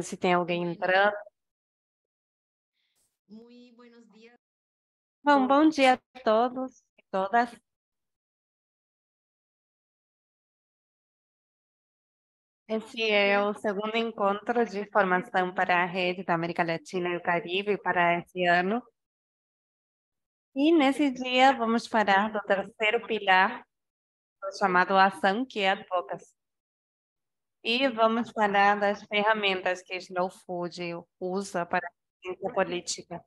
Se tem alguém entrando. Muy buenos días. Bom dia a todos e todas. Esse é o segundo encontro de formação para a rede da América Latina e o Caribe para esse ano. E nesse dia vamos falar do terceiro pilar, chamado ação, que é advocacy. E vamos falar das ferramentas que Slow Food usa para a ciência política.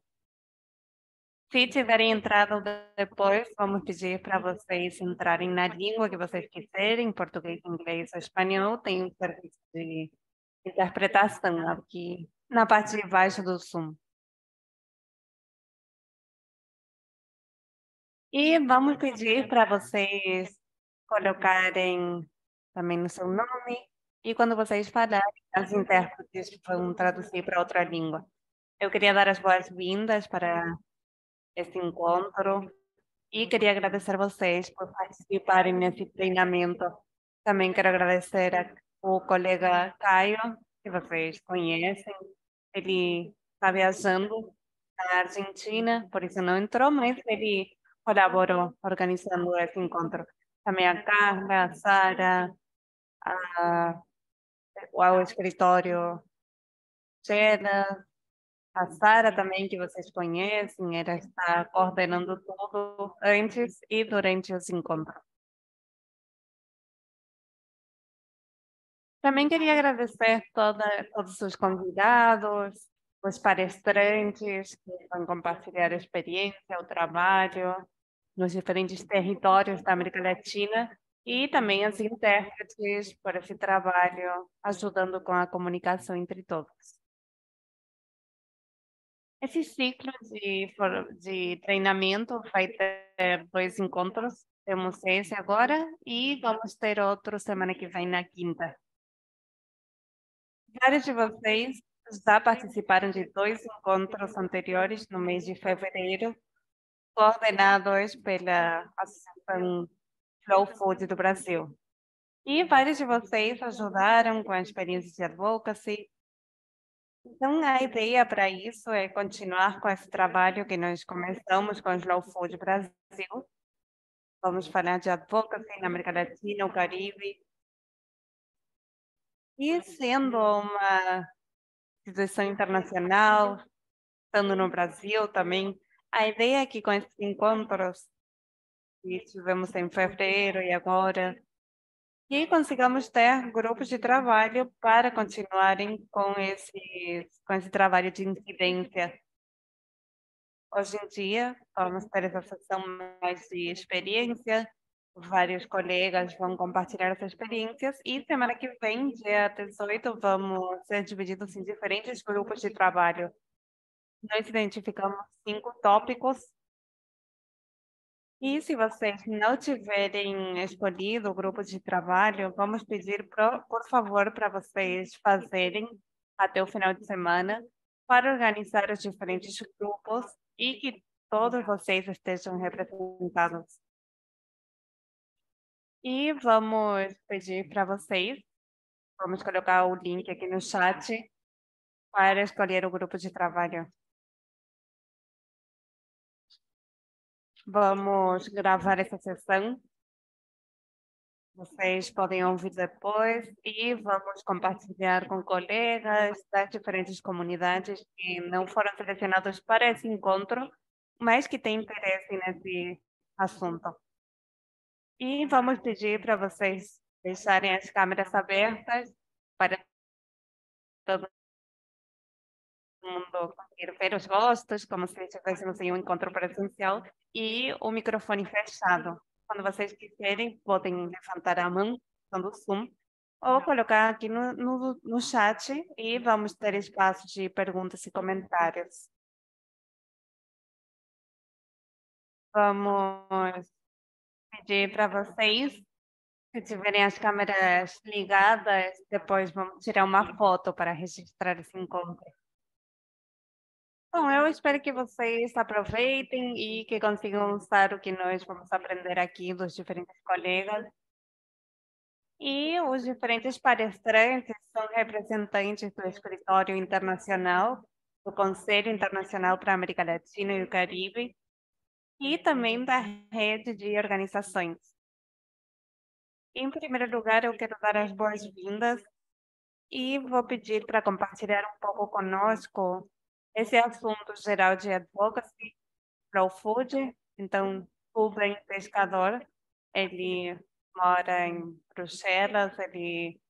Se tiverem entrado depois, vamos pedir para vocês entrarem na língua que vocês quiserem, português, inglês ou espanhol. Tem um serviço de interpretação aqui na parte de baixo do Zoom. E vamos pedir para vocês colocarem também no seu nome. E quando vocês falarem, as intérpretes vão traduzir para outra língua. Eu queria dar as boas-vindas para esse encontro. E queria agradecer vocês por participarem nesse treinamento. Também quero agradecer ao colega Caio, que vocês conhecem. Ele está viajando na Argentina, por isso não entrou, mas ele colaborou organizando esse encontro. Também a Carla, a Sara, o escritório Sheila, a Sara também, que vocês conhecem, ela está coordenando tudo antes e durante os encontros. Também queria agradecer todos os convidados, os palestrantes que vão compartilhar a experiência, o trabalho nos diferentes territórios da América Latina e também as intérpretes por esse trabalho, ajudando com a comunicação entre todos. Esse ciclo de treinamento vai ter 2 encontros, temos esse agora e vamos ter outro semana que vem na quinta. Vários de vocês já participaram de 2 encontros anteriores no mês de fevereiro, coordenados pela Associação Slow Food do Brasil. E vários de vocês ajudaram com a experiência de advocacy. Então, a ideia para isso é continuar com esse trabalho que nós começamos com o Slow Food Brasil. Vamos falar de advocacy na América Latina, o Caribe. E sendo uma instituição internacional, estando no Brasil também, a ideia é que com esses encontros que tivemos em fevereiro e agora, que consigamos ter grupos de trabalho para continuarem com esse trabalho de incidência. Hoje em dia, vamos ter essa sessão mais de experiência, vários colegas vão compartilhar essas experiências e semana que vem, dia 18, vamos ser divididos em diferentes grupos de trabalho. Nós identificamos 5 tópicos e se vocês não tiverem escolhido o grupo de trabalho, vamos pedir, por favor, para vocês fazerem até o final de semana para organizar os diferentes grupos e que todos vocês estejam representados. E vamos pedir para vocês, vamos colocar o link aqui no chat para escolher o grupo de trabalho. Vamos gravar essa sessão. Vocês podem ouvir depois e vamos compartilhar com colegas das diferentes comunidades que não foram selecionados para esse encontro, mas que têm interesse nesse assunto. E vamos pedir para vocês deixarem as câmeras abertas para todo mundo conseguir ver os rostos, como se estivéssemos em um encontro presencial, e o microfone fechado. Quando vocês quiserem, podem levantar a mão usando o Zoom ou colocar aqui no chat e vamos ter espaço de perguntas e comentários. Vamos pedir para vocês, se tiverem as câmeras ligadas, depois vamos tirar uma foto para registrar esse encontro. Bom, eu espero que vocês aproveitem e que consigam usar o que nós vamos aprender aqui dos diferentes colegas. E os diferentes palestrantes são representantes do Escritório Internacional, do Conselho Internacional para a América Latina e o Caribe, e também da rede de organizações. Em primeiro lugar, eu quero dar as boas-vindas e vou pedir para compartilhar um pouco conosco esse assunto geral de advocacy para o food. Então, Rubem Pescador, ele mora em Bruxelas, ele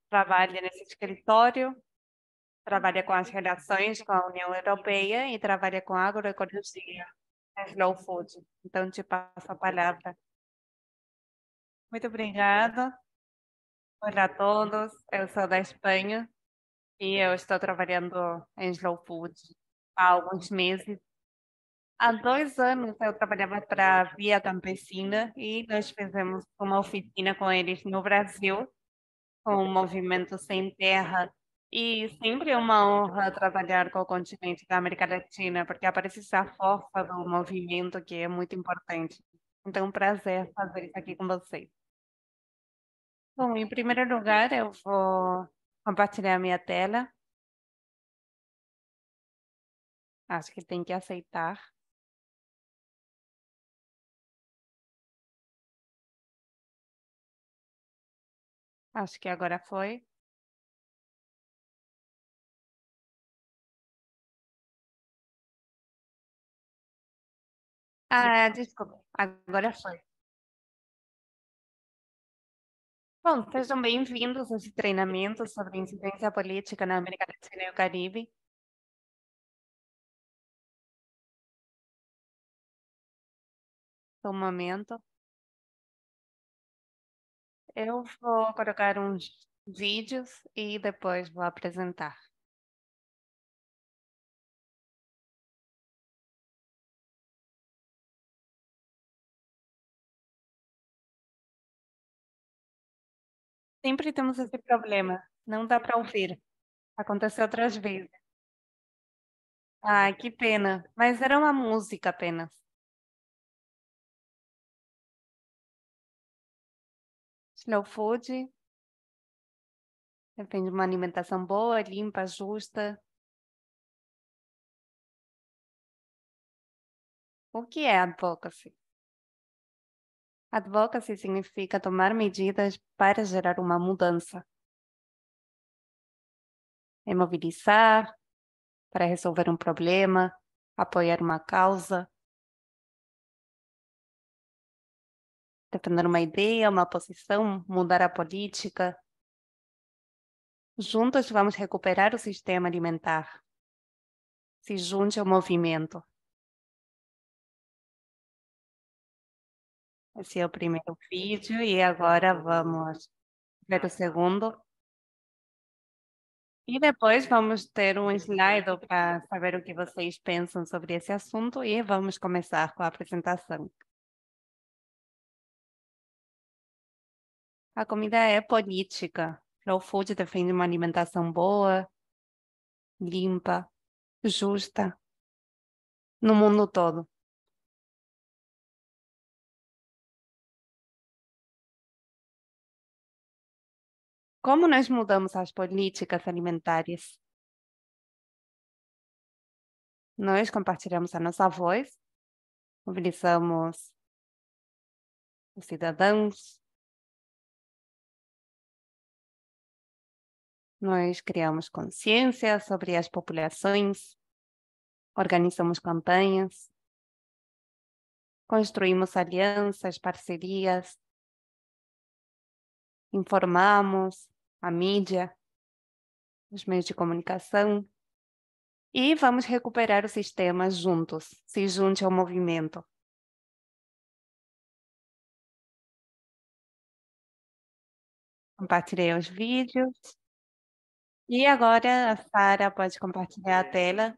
trabalha nesse escritório, trabalha com as relações com a União Europeia e trabalha com agroecologia, slow food. Então, te passo a palavra. Muito obrigada. Olá a todos. Eu sou da Espanha e eu estou trabalhando em slow food há alguns meses. Há 2 anos eu trabalhava para a Via Campesina e nós fizemos uma oficina com eles no Brasil, com o Movimento Sem Terra. E sempre é uma honra trabalhar com o continente da América Latina, porque aparece essa força do movimento que é muito importante. Então, é um prazer fazer isso aqui com vocês. Bom, em primeiro lugar, eu vou compartilhar minha tela. Acho que tem que aceitar. Acho que agora foi. Ah, desculpa, agora foi. Bom, sejam bem-vindos a esse treinamento sobre incidência política na América Latina e o Caribe. Um momento. Eu vou colocar uns vídeos e depois vou apresentar. Sempre temos esse problema, não dá para ouvir. Aconteceu outras vezes. Ai, que pena, mas era uma música apenas. Slow food, depende de uma alimentação boa, limpa, justa. O que é advocacy? Advocacy significa tomar medidas para gerar uma mudança. É mobilizar para resolver um problema, apoiar uma causa, defender uma ideia, uma posição, mudar a política. Juntos vamos recuperar o sistema alimentar. Se junte ao movimento. Esse é o primeiro vídeo e agora vamos ver o segundo. E depois vamos ter um slide para saber o que vocês pensam sobre esse assunto e vamos começar com a apresentação. A comida é política. Slow food defende uma alimentação boa, limpa, justa, no mundo todo. Como nós mudamos as políticas alimentares? Nós compartilhamos a nossa voz, mobilizamos os cidadãos, nós criamos consciência sobre as populações, organizamos campanhas, construímos alianças, parcerias, informamos a mídia, os meios de comunicação e vamos recuperar o sistema juntos, se junte ao movimento. Compartilhei os vídeos. E agora a Sara pode compartilhar a tela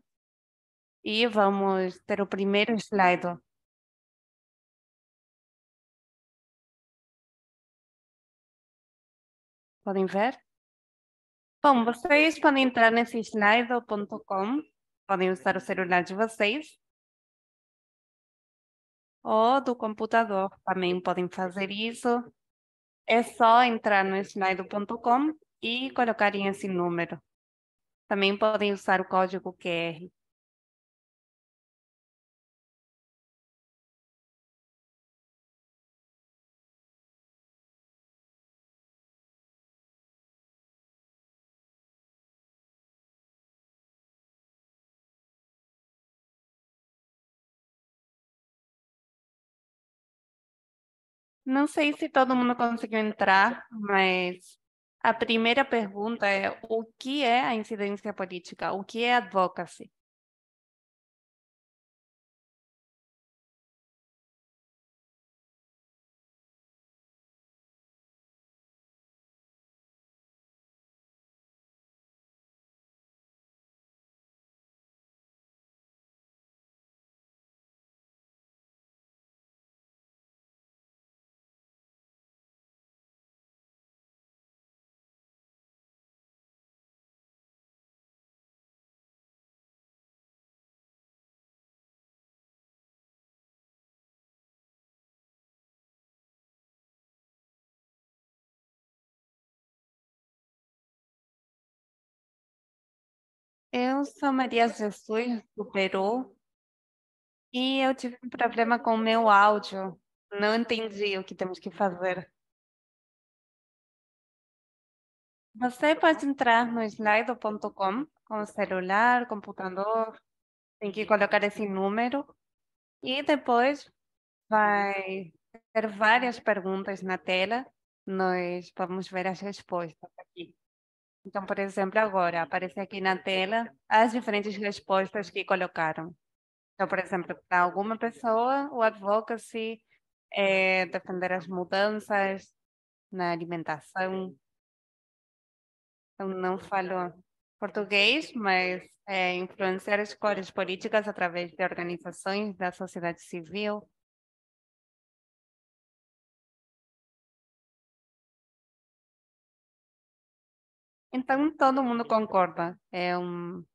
e vamos ter o primeiro slide. Podem ver? Bom, vocês podem entrar nesse slido.com, podem usar o celular de vocês ou do computador, também podem fazer isso. É só entrar no slido.com e colocar esse número. Também podem usar o código QR. Não sei se todo mundo conseguiu entrar, mas a primeira pergunta é: o que é a incidência política? O que é advocacy? Eu sou Maria Jesus, do Peru, e eu tive um problema com o meu áudio. Não entendi o que temos que fazer. Você pode entrar no slido.com com o celular, computador, tem que colocar esse número e depois vai ter várias perguntas na tela. Nós vamos ver as respostas aqui. Então, por exemplo, agora aparece aqui na tela as diferentes respostas que colocaram. Então, por exemplo, para alguma pessoa, o advocacy é defender as mudanças na alimentação. Eu não falo português, mas é influenciar escolhas políticas através de organizações da sociedade civil. Então, todo mundo concorda. É um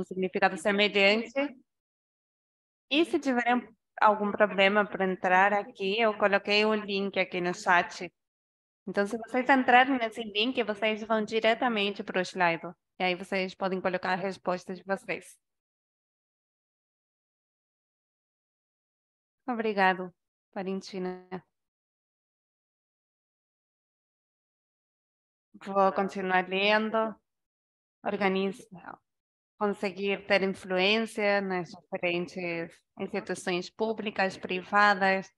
significado semelhante. E se tiverem algum problema para entrar aqui, eu coloquei o link aqui no chat. Então, se vocês entrarem nesse link, vocês vão diretamente para o Slido. E aí vocês podem colocar a resposta de vocês. Obrigado, Valentina. Vou continuar lendo. Organizar, conseguir ter influência nas diferentes instituições públicas, privadas,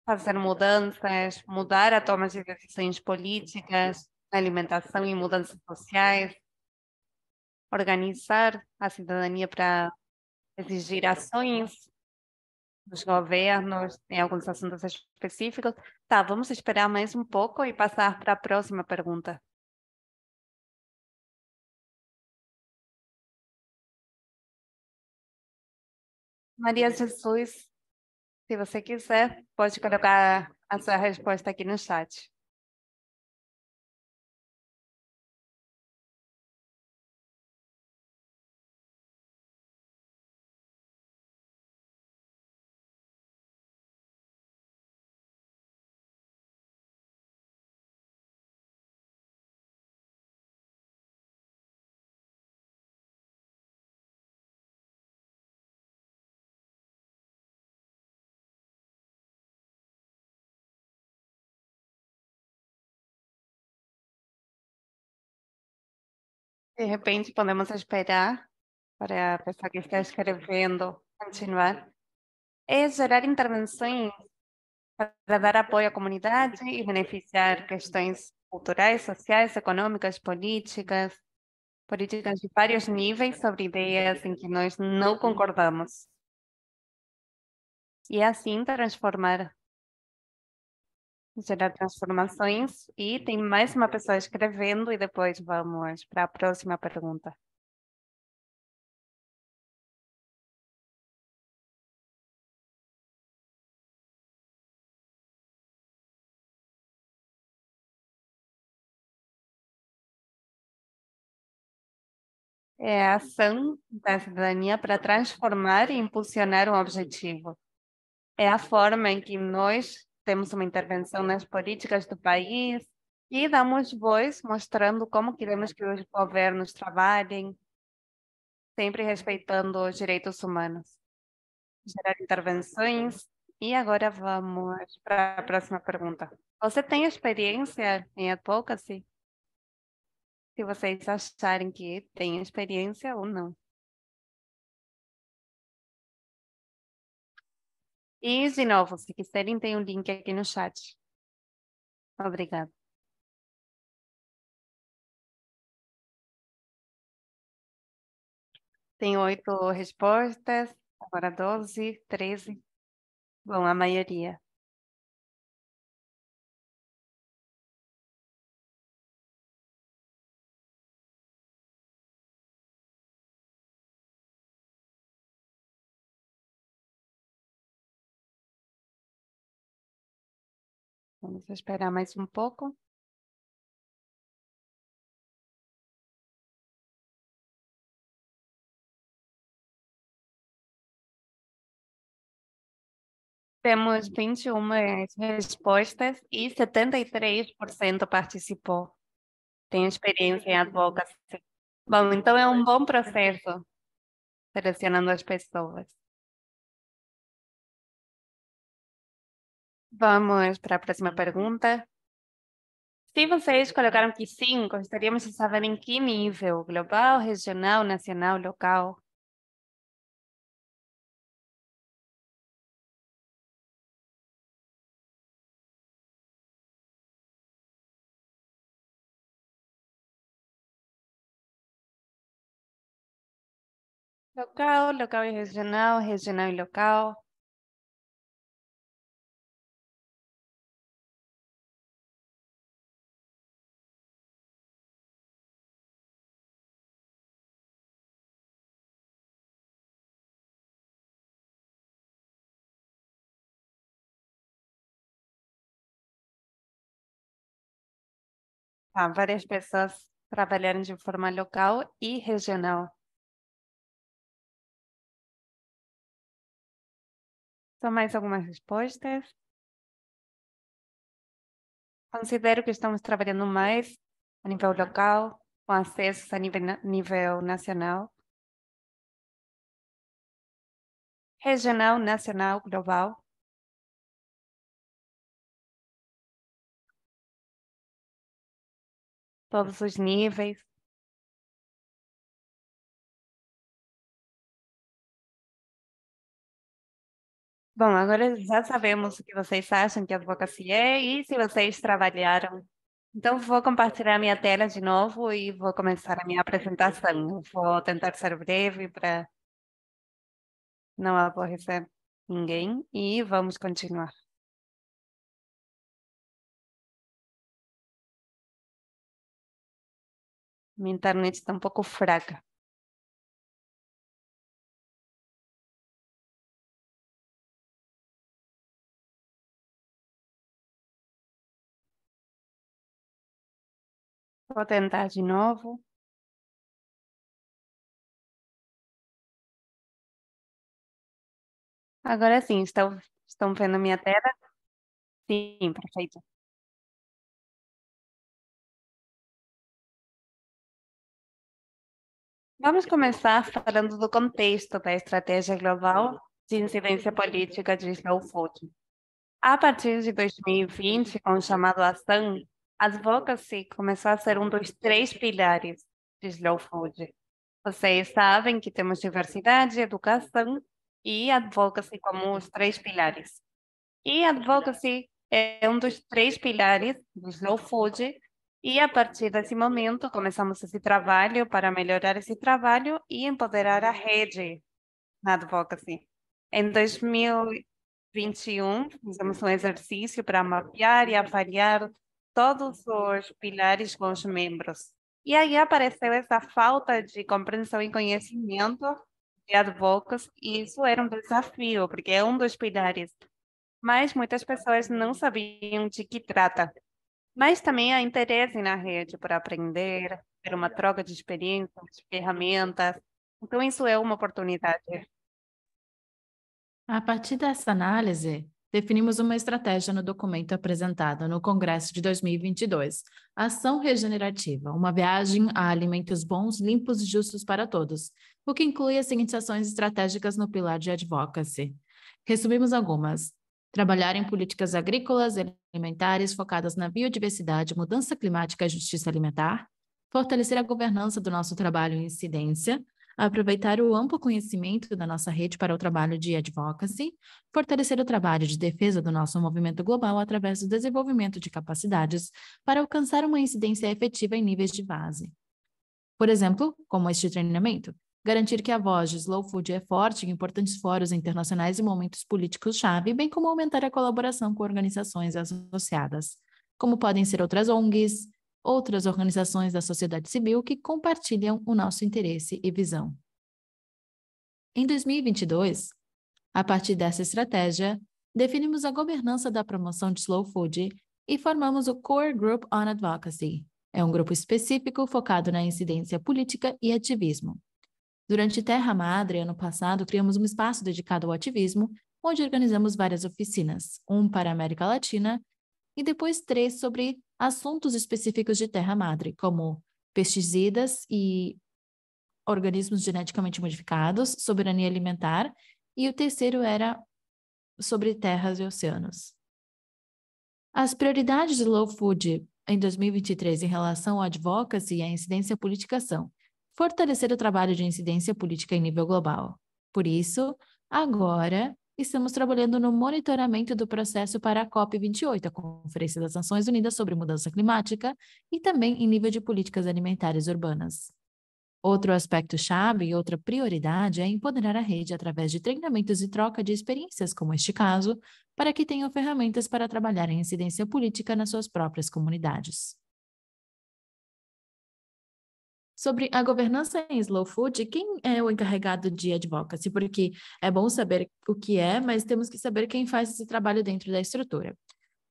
fazer mudanças, mudar a toma de decisões políticas, na alimentação e mudanças sociais, organizar a cidadania para exigir ações dos governos em alguns assuntos específicos. Tá, vamos esperar mais um pouco e passar para a próxima pergunta. Maria Jesus, se você quiser, pode colocar a sua resposta aqui no chat. De repente, podemos esperar para a pessoa que está escrevendo continuar. É gerar intervenções para dar apoio à comunidade e beneficiar questões culturais, sociais, econômicas, políticas de vários níveis sobre ideias em que nós não concordamos. E assim transformar, gerar transformações. E tem mais uma pessoa escrevendo e depois vamos para a próxima pergunta. É a ação da cidadania para transformar e impulsionar um objetivo. É a forma em que nós temos uma intervenção nas políticas do país e damos voz mostrando como queremos que os governos trabalhem, sempre respeitando os direitos humanos. Gerar intervenções. E agora vamos para a próxima pergunta. Você tem experiência em advocacy? Se vocês acharem que tem experiência ou não. E, de novo, se quiserem, tem um link aqui no chat. Obrigada. Tem 8 respostas, agora 12, 13. Bom, a maioria. Vamos esperar mais um pouco. Temos 21 respostas e 73% participou. Tem experiência em advocacy. Bom, então é um bom processo selecionando as pessoas. Vamos para a próxima pergunta. Se vocês colocaram que 5, gostaríamos de saber em que nível? Global, regional, nacional, local? Local, local e regional, regional e local. Tá, várias pessoas trabalharam de forma local e regional. São mais algumas respostas. Considero que estamos trabalhando mais a nível local, com acessos a nível nacional, regional, nacional, global. Todos os níveis. Bom, agora já sabemos o que vocês acham que a advocacia é e se vocês trabalharam. Então, vou compartilhar minha tela de novo e vou começar a minha apresentação. Eu vou tentar ser breve para não aborrecer ninguém e vamos continuar. Minha internet está um pouco fraca. Vou tentar de novo. Agora sim, estão vendo minha tela? Sim, perfeito. Vamos começar falando do contexto da estratégia global de incidência política de slow food. A partir de 2020, com o chamado Ação, advocacy começou a ser um dos 3 pilares de slow food. Vocês sabem que temos diversidade, educação e advocacy como os 3 pilares. E advocacy é um dos 3 pilares do slow food. E a partir desse momento começamos esse trabalho para melhorar esse trabalho e empoderar a rede na advocacy. Em 2021, fizemos um exercício para mapear e avaliar todos os pilares com os membros. E aí apareceu essa falta de compreensão e conhecimento de advocacy, e isso era um desafio, porque é um dos pilares. Mas muitas pessoas não sabiam de que trata. Mas também há interesse na rede para aprender, ter uma troca de experiências, ferramentas. Então, isso é uma oportunidade. A partir dessa análise, definimos uma estratégia no documento apresentado no Congresso de 2022, Ação Regenerativa, uma viagem a alimentos bons, limpos e justos para todos, o que inclui as seguintes ações estratégicas no pilar de advocacy. Resumimos algumas. Trabalhar em políticas agrícolas e alimentares focadas na biodiversidade, mudança climática e justiça alimentar, fortalecer a governança do nosso trabalho em incidência, aproveitar o amplo conhecimento da nossa rede para o trabalho de advocacy, fortalecer o trabalho de defesa do nosso movimento global através do desenvolvimento de capacidades para alcançar uma incidência efetiva em níveis de base. Por exemplo, como este treinamento, garantir que a voz de Slow Food é forte em importantes fóruns internacionais e momentos políticos-chave, bem como aumentar a colaboração com organizações associadas, como podem ser outras ONGs, outras organizações da sociedade civil que compartilham o nosso interesse e visão. Em 2022, a partir dessa estratégia, definimos a governança da promoção de Slow Food e formamos o Core Group on Advocacy. É um grupo específico focado na incidência política e ativismo. Durante Terra Madre, ano passado, criamos um espaço dedicado ao ativismo, onde organizamos várias oficinas, um para a América Latina e depois 3 sobre assuntos específicos de Terra Madre, como pesticidas e organismos geneticamente modificados, soberania alimentar, e o terceiro era sobre terras e oceanos. As prioridades de Slow Food em 2023 em relação ao advocacy e à incidência política são fortalecer o trabalho de incidência política em nível global. Por isso, agora, estamos trabalhando no monitoramento do processo para a COP28, a Conferência das Nações Unidas sobre Mudança Climática, e também em nível de políticas alimentares urbanas. Outro aspecto-chave e outra prioridade é empoderar a rede através de treinamentos e troca de experiências, como este caso, para que tenham ferramentas para trabalhar em incidência política nas suas próprias comunidades. Sobre a governança em Slow Food, quem é o encarregado de advocacy? Porque é bom saber o que é, mas temos que saber quem faz esse trabalho dentro da estrutura.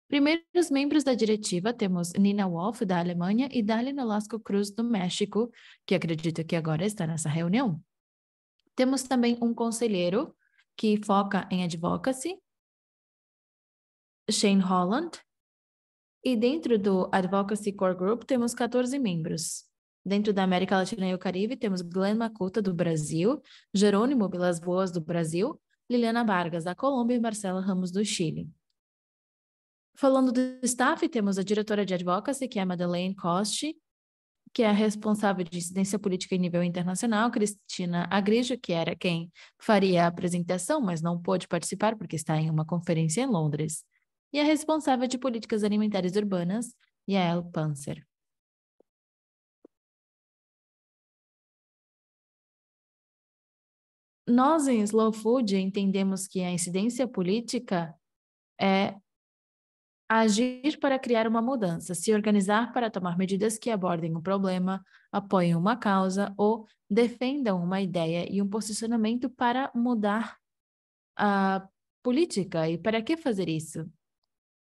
Primeiros membros da diretiva temos Nina Wolf, da Alemanha, e Dali Nolasco Cruz, do México, que acredito que agora está nessa reunião. Temos também um conselheiro que foca em advocacy, Shane Holland, e dentro do Advocacy Core Group temos 14 membros. Dentro da América Latina e o Caribe, temos Glenn Macuta, do Brasil, Jerônimo Vilas Boas, do Brasil, Liliana Vargas, da Colômbia e Marcela Ramos, do Chile. Falando do staff, temos a diretora de Advocacy, que é a Madeleine Coste, que é a responsável de incidência política em nível internacional, Cristina Agrijo, que era quem faria a apresentação, mas não pôde participar porque está em uma conferência em Londres, e a responsável de políticas alimentares urbanas, Yael Panzer. Nós, em Slow Food, entendemos que a incidência política é agir para criar uma mudança, se organizar para tomar medidas que abordem um problema, apoiem uma causa ou defendam uma ideia e um posicionamento para mudar a política. E para que fazer isso?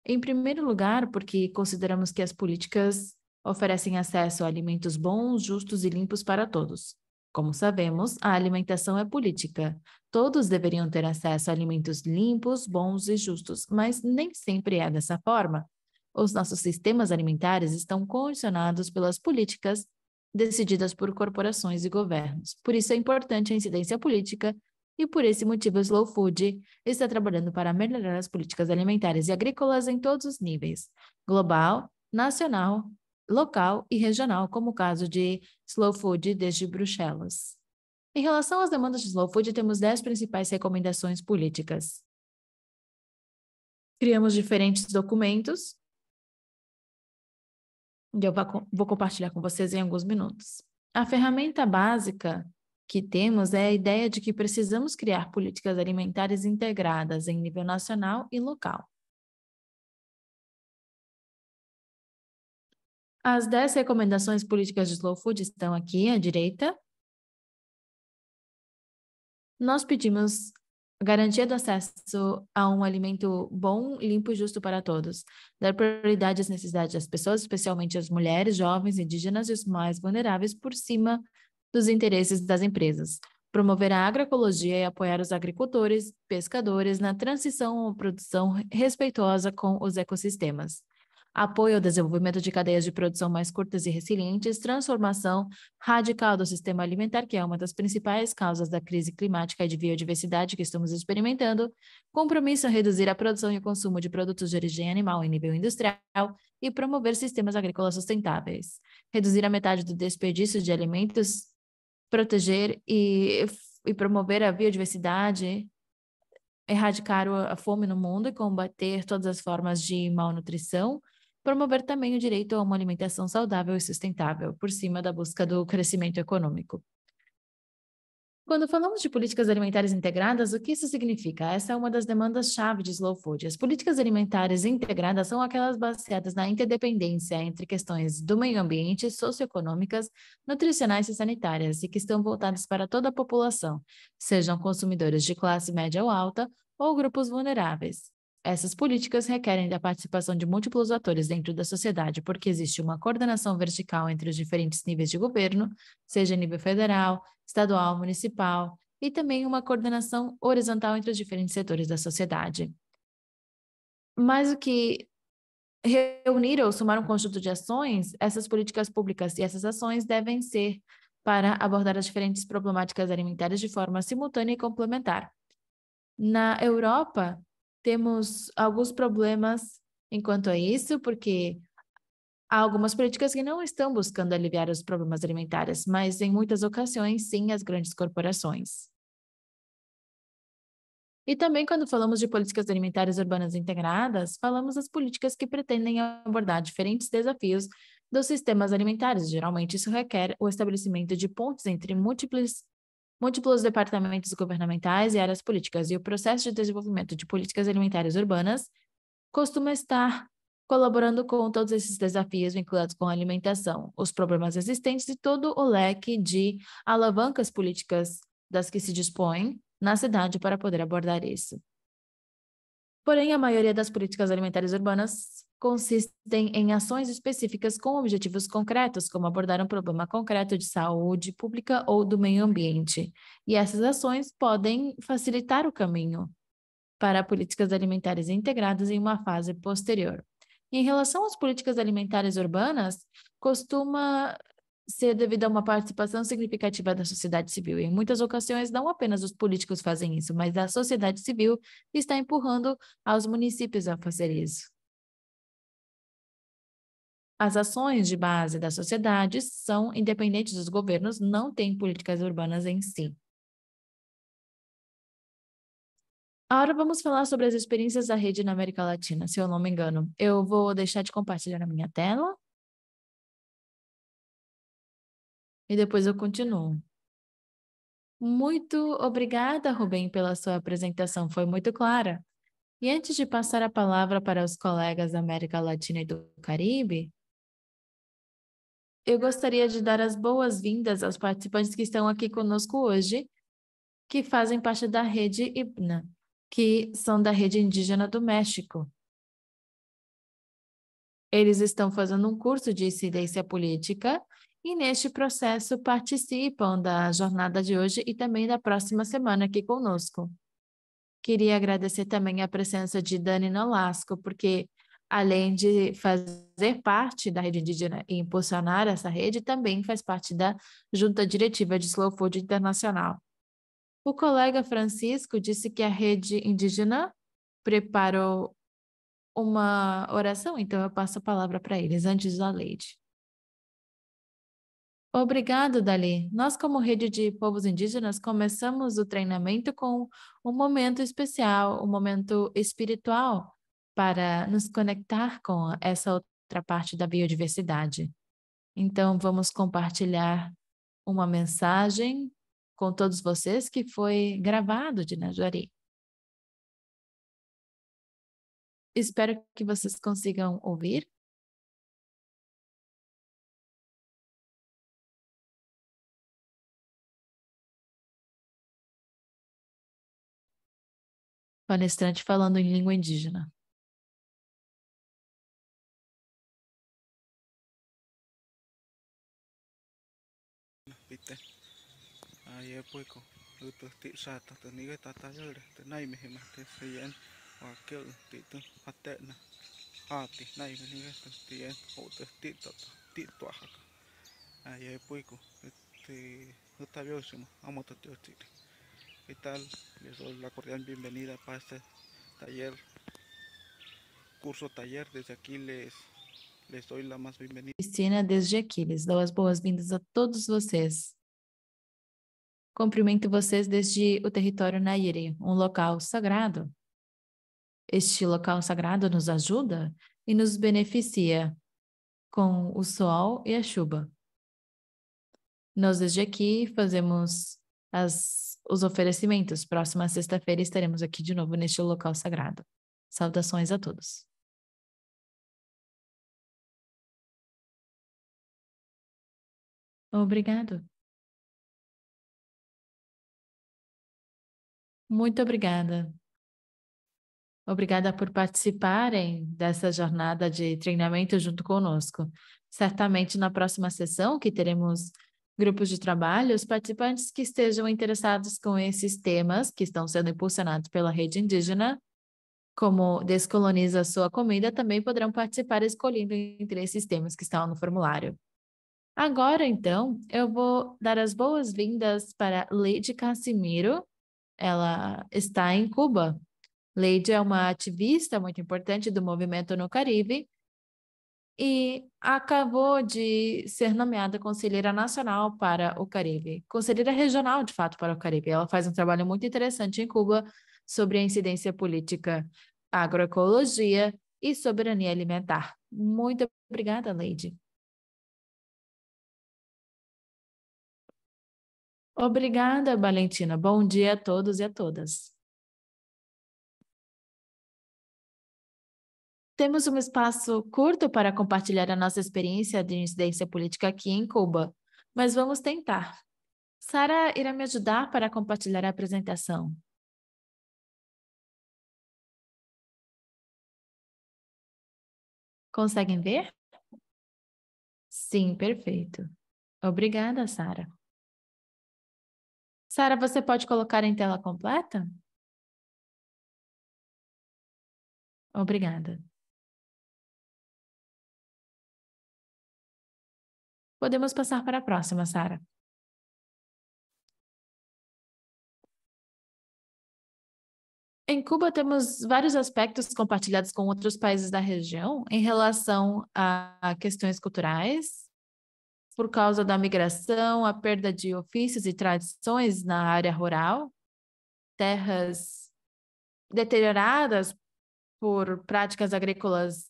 Em primeiro lugar, porque consideramos que as políticas oferecem acesso a alimentos bons, justos e limpos para todos. Como sabemos, a alimentação é política. Todos deveriam ter acesso a alimentos limpos, bons e justos, mas nem sempre é dessa forma. Os nossos sistemas alimentares estão condicionados pelas políticas decididas por corporações e governos. Por isso é importante a incidência política e, por esse motivo, o Slow Food está trabalhando para melhorar as políticas alimentares e agrícolas em todos os níveis, global, nacional, local e regional, como o caso de Slow Food desde Bruxelas. Em relação às demandas de Slow Food, temos 10 principais recomendações políticas. Criamos diferentes documentos, e eu vou compartilhar com vocês em alguns minutos. A ferramenta básica que temos é a ideia de que precisamos criar políticas alimentares integradas em nível nacional e local. As 10 recomendações políticas de Slow Food estão aqui à direita. Nós pedimos garantia do acesso a um alimento bom, limpo e justo para todos. Dar prioridade às necessidades das pessoas, especialmente as mulheres, jovens, indígenas e os mais vulneráveis, por cima dos interesses das empresas. promover a agroecologia e apoiar os agricultores, pescadores na transição a uma produção respeitosa com os ecossistemas. Apoio ao desenvolvimento de cadeias de produção mais curtas e resilientes, transformação radical do sistema alimentar, que é uma das principais causas da crise climática e de biodiversidade que estamos experimentando, compromisso em reduzir a produção e o consumo de produtos de origem animal em nível industrial e promover sistemas agrícolas sustentáveis, reduzir a metade do desperdício de alimentos, proteger e promover a biodiversidade, erradicar a fome no mundo e combater todas as formas de malnutrição, promover também o direito a uma alimentação saudável e sustentável, por cima da busca do crescimento econômico. Quando falamos de políticas alimentares integradas, o que isso significa? Essa é uma das demandas-chave de Slow Food. As políticas alimentares integradas são aquelas baseadas na interdependência entre questões do meio ambiente, socioeconômicas, nutricionais e sanitárias, e que estão voltadas para toda a população, sejam consumidores de classe média ou alta ou grupos vulneráveis. Essas políticas requerem da participação de múltiplos atores dentro da sociedade, porque existe uma coordenação vertical entre os diferentes níveis de governo, seja nível federal, estadual, municipal, e também uma coordenação horizontal entre os diferentes setores da sociedade. Mais do que reunir ou somar um conjunto de ações, essas políticas públicas e essas ações devem ser para abordar as diferentes problemáticas alimentares de forma simultânea e complementar. Na Europa, temos alguns problemas enquanto a isso, porque há algumas políticas que não estão buscando aliviar os problemas alimentares, mas em muitas ocasiões, sim, as grandes corporações. E também, quando falamos de políticas alimentares urbanas integradas, falamos das políticas que pretendem abordar diferentes desafios dos sistemas alimentares. Geralmente, isso requer o estabelecimento de pontes entre múltiplos departamentos governamentais e áreas políticas, e o processo de desenvolvimento de políticas alimentares urbanas costuma estar colaborando com todos esses desafios vinculados com a alimentação, os problemas existentes e todo o leque de alavancas políticas das que se dispõem na cidade para poder abordar isso. Porém, a maioria das políticas alimentares urbanas consistem em ações específicas com objetivos concretos, como abordar um problema concreto de saúde pública ou do meio ambiente. E essas ações podem facilitar o caminho para políticas alimentares integradas em uma fase posterior. Em relação às políticas alimentares urbanas, costuma ser devido a uma participação significativa da sociedade civil. Em muitas ocasiões, não apenas os políticos fazem isso, mas a sociedade civil está empurrando aos municípios a fazer isso. As ações de base da sociedade são independentes dos governos, não têm políticas urbanas em si. Agora vamos falar sobre as experiências da rede na América Latina, se eu não me engano. Eu vou deixar de compartilhar a minha tela e depois eu continuo. Muito obrigada, Rubem, pela sua apresentação, foi muito clara. E antes de passar a palavra para os colegas da América Latina e do Caribe, eu gostaria de dar as boas-vindas aos participantes que estão aqui conosco hoje, que fazem parte da rede IBNA, que são da Rede Indígena do México. Eles estão fazendo um curso de incidência política e, neste processo, participam da jornada de hoje e também da próxima semana aqui conosco. Queria agradecer também a presença de Dani Nolasco, porque, além de fazer parte da rede indígena e impulsionar essa rede, também faz parte da junta diretiva de Slow Food Internacional. O colega Francisco disse que a rede indígena preparou uma oração, então eu passo a palavra para eles, antes da Leide. Obrigado, Dali. Nós, como rede de povos indígenas, começamos o treinamento com um momento especial, um momento espiritual, para nos conectar com essa outra parte da biodiversidade. Então, vamos compartilhar uma mensagem com todos vocês que foi gravado de Najuari. Espero que vocês consigam ouvir. Palestrante falando em língua indígena. ¿Viste? Ahí es pueco. tu ti sa ta ta ni ta ta yo te nai me ma te se yen wa ke ti tu ate na a ti nai me ni te ti yen o te ti to ha ka ai e puico te Otaviosimo, amo te ¿Qué tal? Les doy la cordial bienvenida para este taller, curso taller. Desde aquí les doy la más bienvenida. Cristina, desde aqui, lhes dou as boas-vindas a todos vocês. Cumprimento vocês desde o território Nairi, um local sagrado. Este local sagrado nos ajuda e nos beneficia com o sol e a chuva. Nós desde aqui fazemos os oferecimentos. Próxima sexta-feira estaremos aqui de novo neste local sagrado. Saudações a todos. Obrigado. Muito obrigada. Obrigada por participarem dessa jornada de treinamento junto conosco. Certamente na próxima sessão, que teremos grupos de trabalho, os participantes que estejam interessados com esses temas que estão sendo impulsionados pela rede indígena, como descoloniza a sua comida, também poderão participar escolhendo entre esses temas que estão no formulário. Agora, então, eu vou dar as boas-vindas para Lady Casimiro. Ela está em Cuba. Lady é uma ativista muito importante do movimento no Caribe e acabou de ser nomeada conselheira nacional para o Caribe, conselheira regional, de fato, para o Caribe. Ela faz um trabalho muito interessante em Cuba sobre a incidência política, agroecologia e soberania alimentar. Muito obrigada, Lady. Obrigada, Valentina. Bom dia a todos e a todas. Temos um espaço curto para compartilhar a nossa experiência de incidência política aqui em Cuba, mas vamos tentar. Sara irá me ajudar para compartilhar a apresentação. Conseguem ver? Sim, perfeito. Obrigada, Sara. Sara, você pode colocar em tela completa? Obrigada. Podemos passar para a próxima, Sara. Em Cuba, temos vários aspectos compartilhados com outros países da região em relação a questões culturais, por causa da migração, a perda de ofícios e tradições na área rural, terras deterioradas por práticas agrícolas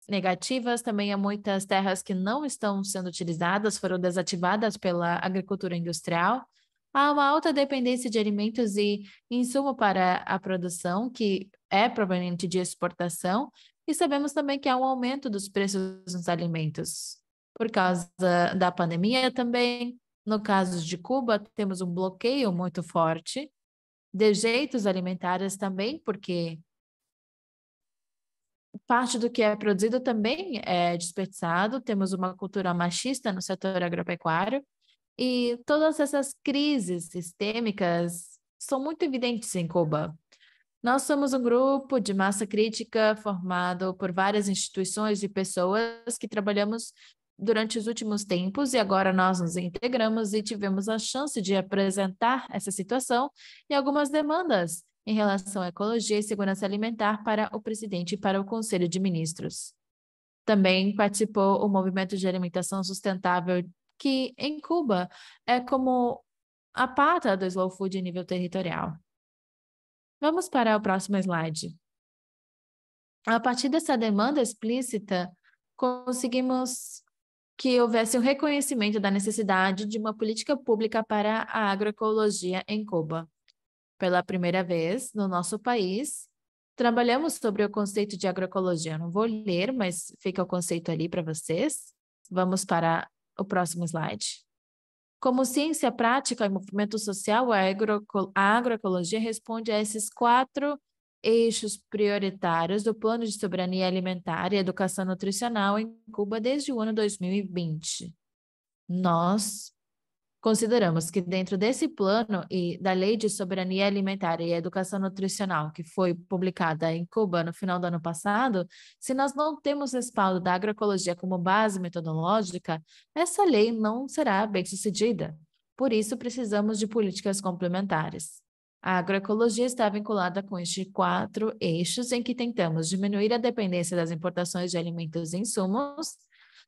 negativas, também há muitas terras que não estão sendo utilizadas, foram desativadas pela agricultura industrial. Há uma alta dependência de alimentos e insumo para a produção, que é proveniente de exportação, e sabemos também que há um aumento dos preços dos alimentos. Por causa da pandemia também, no caso de Cuba, temos um bloqueio muito forte, dejeitos alimentares também, porque parte do que é produzido também é desperdiçado, temos uma cultura machista no setor agropecuário, e todas essas crises sistêmicas são muito evidentes em Cuba. Nós somos um grupo de massa crítica formado por várias instituições e pessoas que trabalhamos durante os últimos tempos e agora nós nos integramos e tivemos a chance de apresentar essa situação e algumas demandas em relação à ecologia e segurança alimentar para o presidente e para o Conselho de Ministros. Também participou o movimento de alimentação sustentável que, em Cuba, é como a pata do slow food em nível territorial. Vamos para o próximo slide. A partir dessa demanda explícita, conseguimos que houvesse um reconhecimento da necessidade de uma política pública para a agroecologia em Cuba. Pela primeira vez no nosso país, trabalhamos sobre o conceito de agroecologia. Não vou ler, mas fica o conceito ali para vocês. Vamos para o próximo slide. Como ciência prática e movimento social, a agroecologia responde a esses 4 eixos prioritários do Plano de Soberania Alimentar e Educação Nutricional em Cuba desde o ano 2020. Nós Consideramos que dentro desse plano e da Lei de Soberania Alimentar e Educação Nutricional, que foi publicada em Cuba no final do ano passado, se nós não temos respaldo da agroecologia como base metodológica, essa lei não será bem-sucedida. Por isso, precisamos de políticas complementares. A agroecologia está vinculada com estes 4 eixos em que tentamos diminuir a dependência das importações de alimentos e insumos,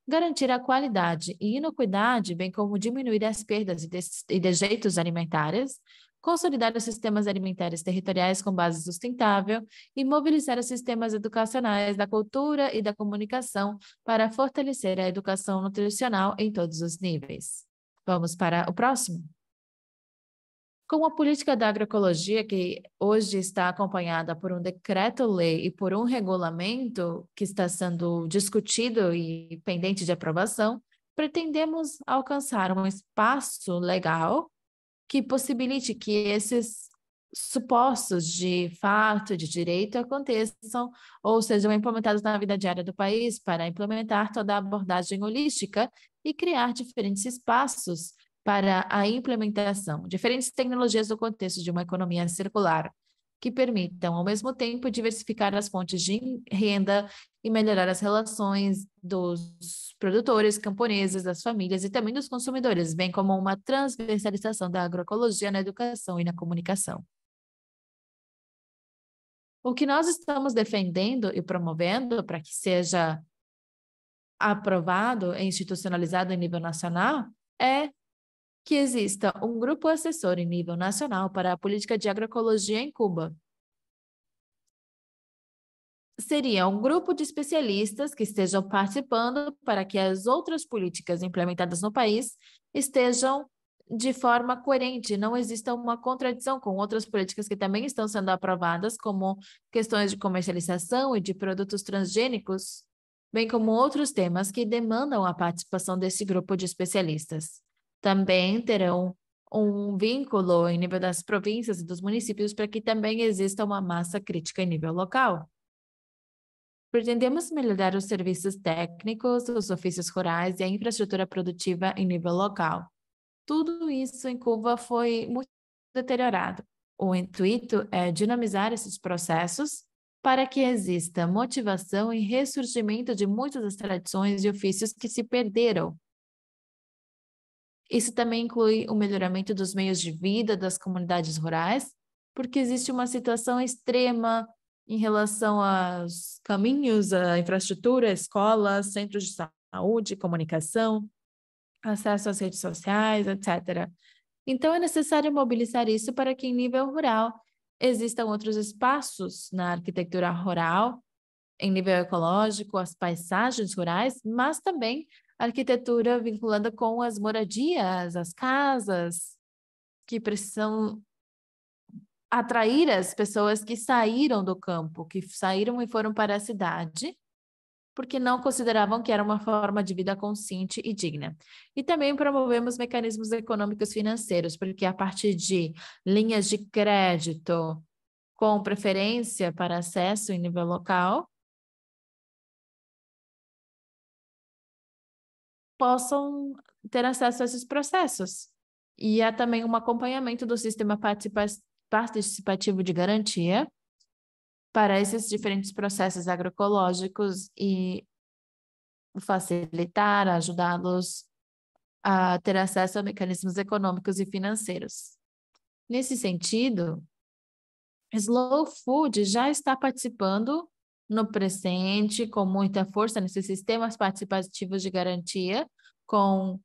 garantir a qualidade e inocuidade, bem como diminuir as perdas e desejeitos alimentares, consolidar os sistemas alimentares territoriais com base sustentável e mobilizar os sistemas educacionais da cultura e da comunicação para fortalecer a educação nutricional em todos os níveis. Vamos para o próximo. Com a política da agroecologia, que hoje está acompanhada por um decreto-lei e por um regulamento que está sendo discutido e pendente de aprovação, pretendemos alcançar um espaço legal que possibilite que esses supostos de fato, de direito, aconteçam ou sejam implementados na vida diária do país para implementar toda a abordagem holística e criar diferentes espaços para a implementação, diferentes tecnologias no contexto de uma economia circular, que permitam, ao mesmo tempo, diversificar as fontes de renda e melhorar as relações dos produtores, camponeses, das famílias e também dos consumidores, bem como uma transversalização da agroecologia na educação e na comunicação. O que nós estamos defendendo e promovendo para que seja aprovado e institucionalizado em nível nacional é que exista um grupo assessor em nível nacional para a política de agroecologia em Cuba. Seria um grupo de especialistas que estejam participando para que as outras políticas implementadas no país estejam de forma coerente, não exista uma contradição com outras políticas que também estão sendo aprovadas, como questões de comercialização e de produtos transgênicos, bem como outros temas que demandam a participação desse grupo de especialistas. Também terão um vínculo em nível das províncias e dos municípios para que também exista uma massa crítica em nível local. Pretendemos melhorar os serviços técnicos, os ofícios rurais e a infraestrutura produtiva em nível local. Tudo isso em Cuba foi muito deteriorado. O intuito é dinamizar esses processos para que exista motivação e ressurgimento de muitas das tradições e ofícios que se perderam. Isso também inclui o melhoramento dos meios de vida das comunidades rurais, porque existe uma situação extrema em relação aos caminhos, à infraestrutura, escolas, centros de saúde, comunicação, acesso às redes sociais, etc. Então, é necessário mobilizar isso para que, em nível rural, existam outros espaços na arquitetura rural, em nível ecológico, as paisagens rurais, mas também arquitetura vinculada com as moradias, as casas, que precisam atrair as pessoas que saíram do campo, que saíram e foram para a cidade, porque não consideravam que era uma forma de vida consciente e digna. E também promovemos mecanismos econômicos financeiros, porque a partir de linhas de crédito com preferência para acesso em nível local, possam ter acesso a esses processos. E há também um acompanhamento do sistema participativo de garantia para esses diferentes processos agroecológicos e facilitar, ajudá-los a ter acesso a mecanismos econômicos e financeiros. Nesse sentido, Slow Food já está participando no presente com muita força nesses sistemas participativos de garantia, com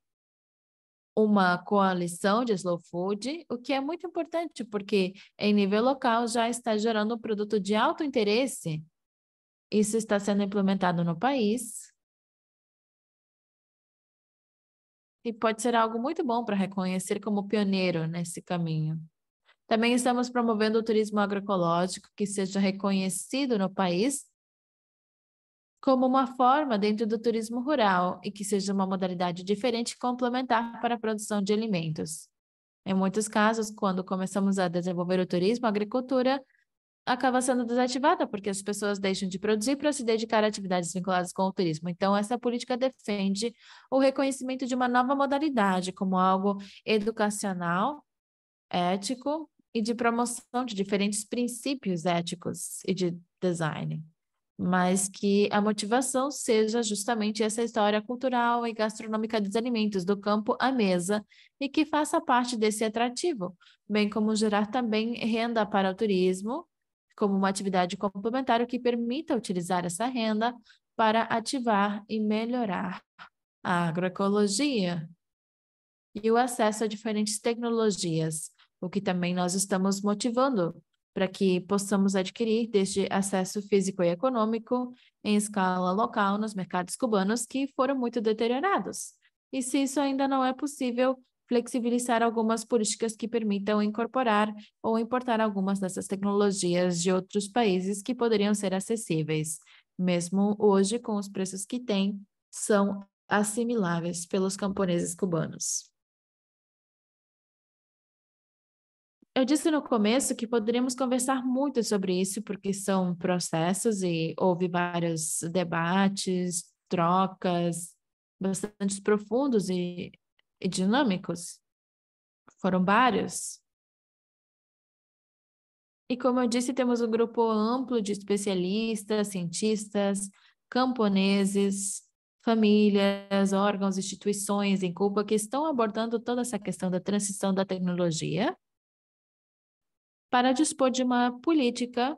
uma coalição de slow food, o que é muito importante, porque em nível local já está gerando um produto de alto interesse. Isso está sendo implementado no país e pode ser algo muito bom para reconhecer como pioneiro nesse caminho. Também estamos promovendo o turismo agroecológico que seja reconhecido no país como uma forma dentro do turismo rural e que seja uma modalidade diferente e complementar para a produção de alimentos. Em muitos casos, quando começamos a desenvolver o turismo, a agricultura acaba sendo desativada, porque as pessoas deixam de produzir para se dedicar a atividades vinculadas com o turismo. Então, essa política defende o reconhecimento de uma nova modalidade como algo educacional, ético e de promoção de diferentes princípios éticos e de design, mas que a motivação seja justamente essa história cultural e gastronômica dos alimentos do campo à mesa e que faça parte desse atrativo, bem como gerar também renda para o turismo, como uma atividade complementar que permita utilizar essa renda para ativar e melhorar a agroecologia e o acesso a diferentes tecnologias, o que também nós estamos motivando para que possamos adquirir desde acesso físico e econômico em escala local nos mercados cubanos que foram muito deteriorados. E se isso ainda não é possível, flexibilizar algumas políticas que permitam incorporar ou importar algumas dessas tecnologias de outros países que poderiam ser acessíveis, mesmo hoje com os preços que têm, são assimiláveis pelos camponeses cubanos. Eu disse no começo que poderíamos conversar muito sobre isso, porque são processos e houve vários debates, trocas bastante profundos e dinâmicos. Foram vários. E como eu disse, temos um grupo amplo de especialistas, cientistas, camponeses, famílias, órgãos, instituições em Cuba que estão abordando toda essa questão da transição da tecnologia para dispor de uma política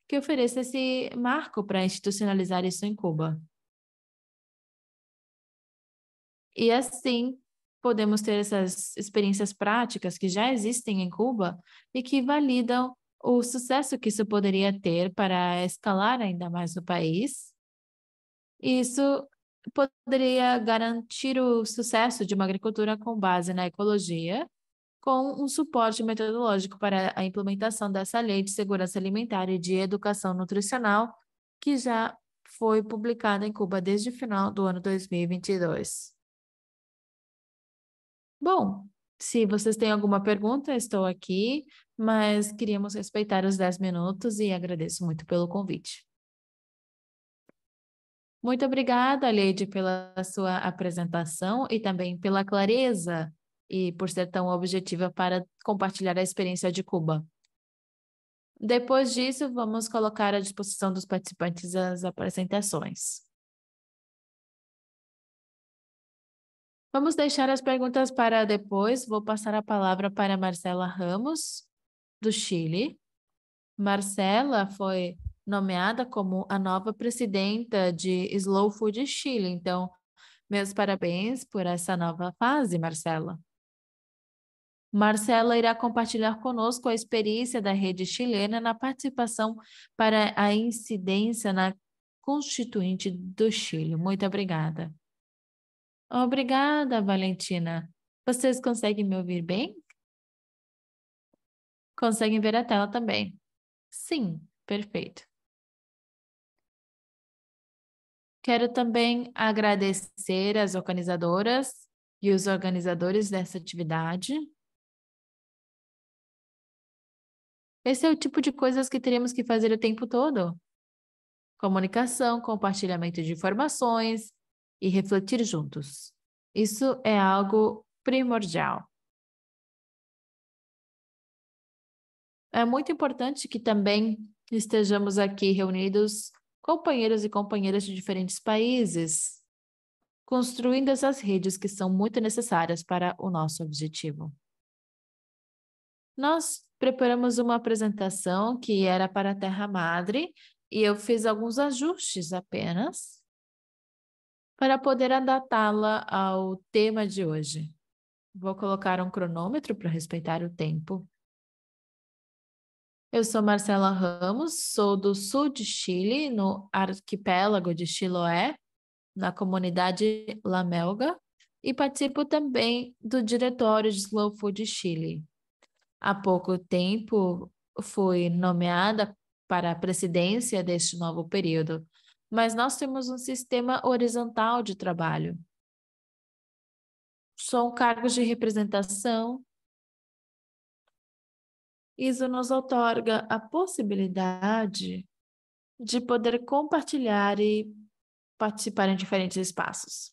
que ofereça esse marco para institucionalizar isso em Cuba. E assim, podemos ter essas experiências práticas que já existem em Cuba e que validam o sucesso que isso poderia ter para escalar ainda mais no país. Isso poderia garantir o sucesso de uma agricultura com base na ecologia, com um suporte metodológico para a implementação dessa lei de segurança alimentar e de educação nutricional, que já foi publicada em Cuba desde o final do ano 2022. Bom, se vocês têm alguma pergunta, estou aqui, mas queríamos respeitar os 10 minutos e agradeço muito pelo convite. Muito obrigada, Leide, pela sua apresentação e também pela clareza e por ser tão objetiva para compartilhar a experiência de Cuba. Depois disso, vamos colocar à disposição dos participantes as apresentações. Vamos deixar as perguntas para depois. Vou passar a palavra para Marcela Ramos, do Chile. Marcela foi nomeada como a nova presidenta de Slow Food Chile. Então, meus parabéns por essa nova fase, Marcela. Marcela irá compartilhar conosco a experiência da rede chilena na participação para a incidência na Constituinte do Chile. Muito obrigada. Obrigada, Valentina. Vocês conseguem me ouvir bem? Conseguem ver a tela também? Sim, perfeito. Quero também agradecer as organizadoras e os organizadores dessa atividade. Esse é o tipo de coisas que teremos que fazer o tempo todo. Comunicação, compartilhamento de informações e refletir juntos. Isso é algo primordial. É muito importante que também estejamos aqui reunidos, companheiros e companheiras de diferentes países, construindo essas redes que são muito necessárias para o nosso objetivo. Nós preparamos uma apresentação que era para a Terra Madre e eu fiz alguns ajustes apenas para poder adaptá-la ao tema de hoje. Vou colocar um cronômetro para respeitar o tempo. Eu sou Marcela Ramos, sou do sul de Chile, no arquipélago de Chiloé, na comunidade Lamelga, e participo também do diretório de Slow Food Chile. Há pouco tempo fui nomeada para a presidência deste novo período, mas nós temos um sistema horizontal de trabalho. São cargos de representação Isso nos outorga a possibilidade de poder compartilhar e participar em diferentes espaços.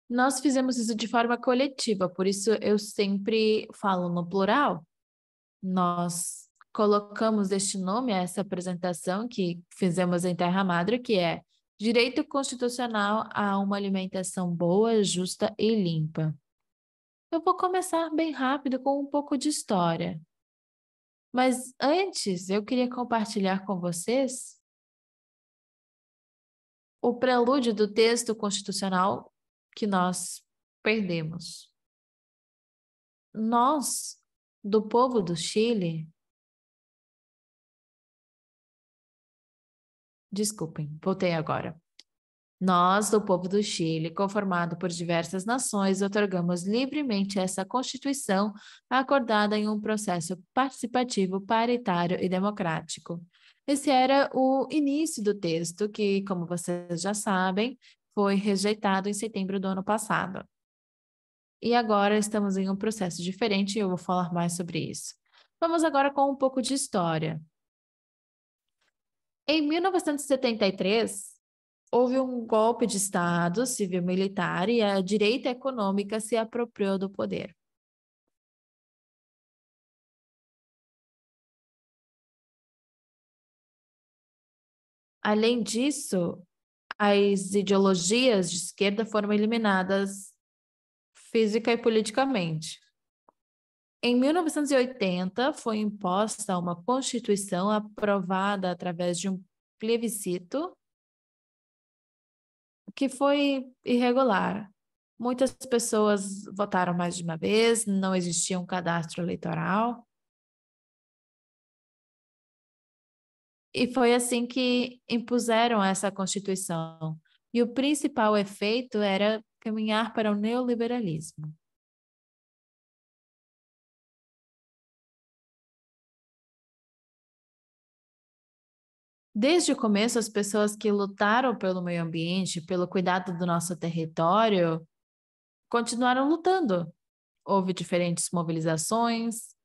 Nós fizemos isso de forma coletiva, por isso eu sempre falo no plural. Nós colocamos este nome a essa apresentação que fizemos em Terra Madre, que é Direito Constitucional a uma Alimentação Boa, Justa e Limpa. Eu vou começar bem rápido com um pouco de história. Mas antes, eu queria compartilhar com vocês o prelúdio do texto constitucional que nós perdemos. Nós, do povo do Chile, desculpem, voltei agora. Nós, do povo do Chile, conformado por diversas nações, otorgamos livremente essa Constituição acordada em um processo participativo, paritário e democrático. Esse era o início do texto que, como vocês já sabem, foi rejeitado em setembro do ano passado. E agora estamos em um processo diferente e eu vou falar mais sobre isso. Vamos agora com um pouco de história. Em 1973, houve um golpe de Estado civil-militar e a direita econômica se apropriou do poder. Além disso, as ideologias de esquerda foram eliminadas física e politicamente. Em 1980, foi imposta uma Constituição aprovada através de um plebiscito que foi irregular. Muitas pessoas votaram mais de uma vez, não existia um cadastro eleitoral. E foi assim que impuseram essa Constituição. E o principal efeito era caminhar para o neoliberalismo. Desde o começo, as pessoas que lutaram pelo meio ambiente, pelo cuidado do nosso território, continuaram lutando. Houve diferentes mobilizações,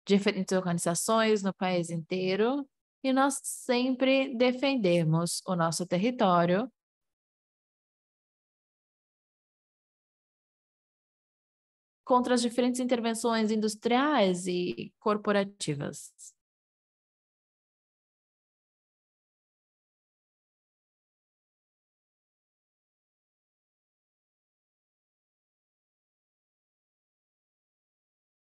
diferentes organizações no país inteiro, e nós sempre defendemos o nosso território contra as diferentes intervenções industriais e corporativas.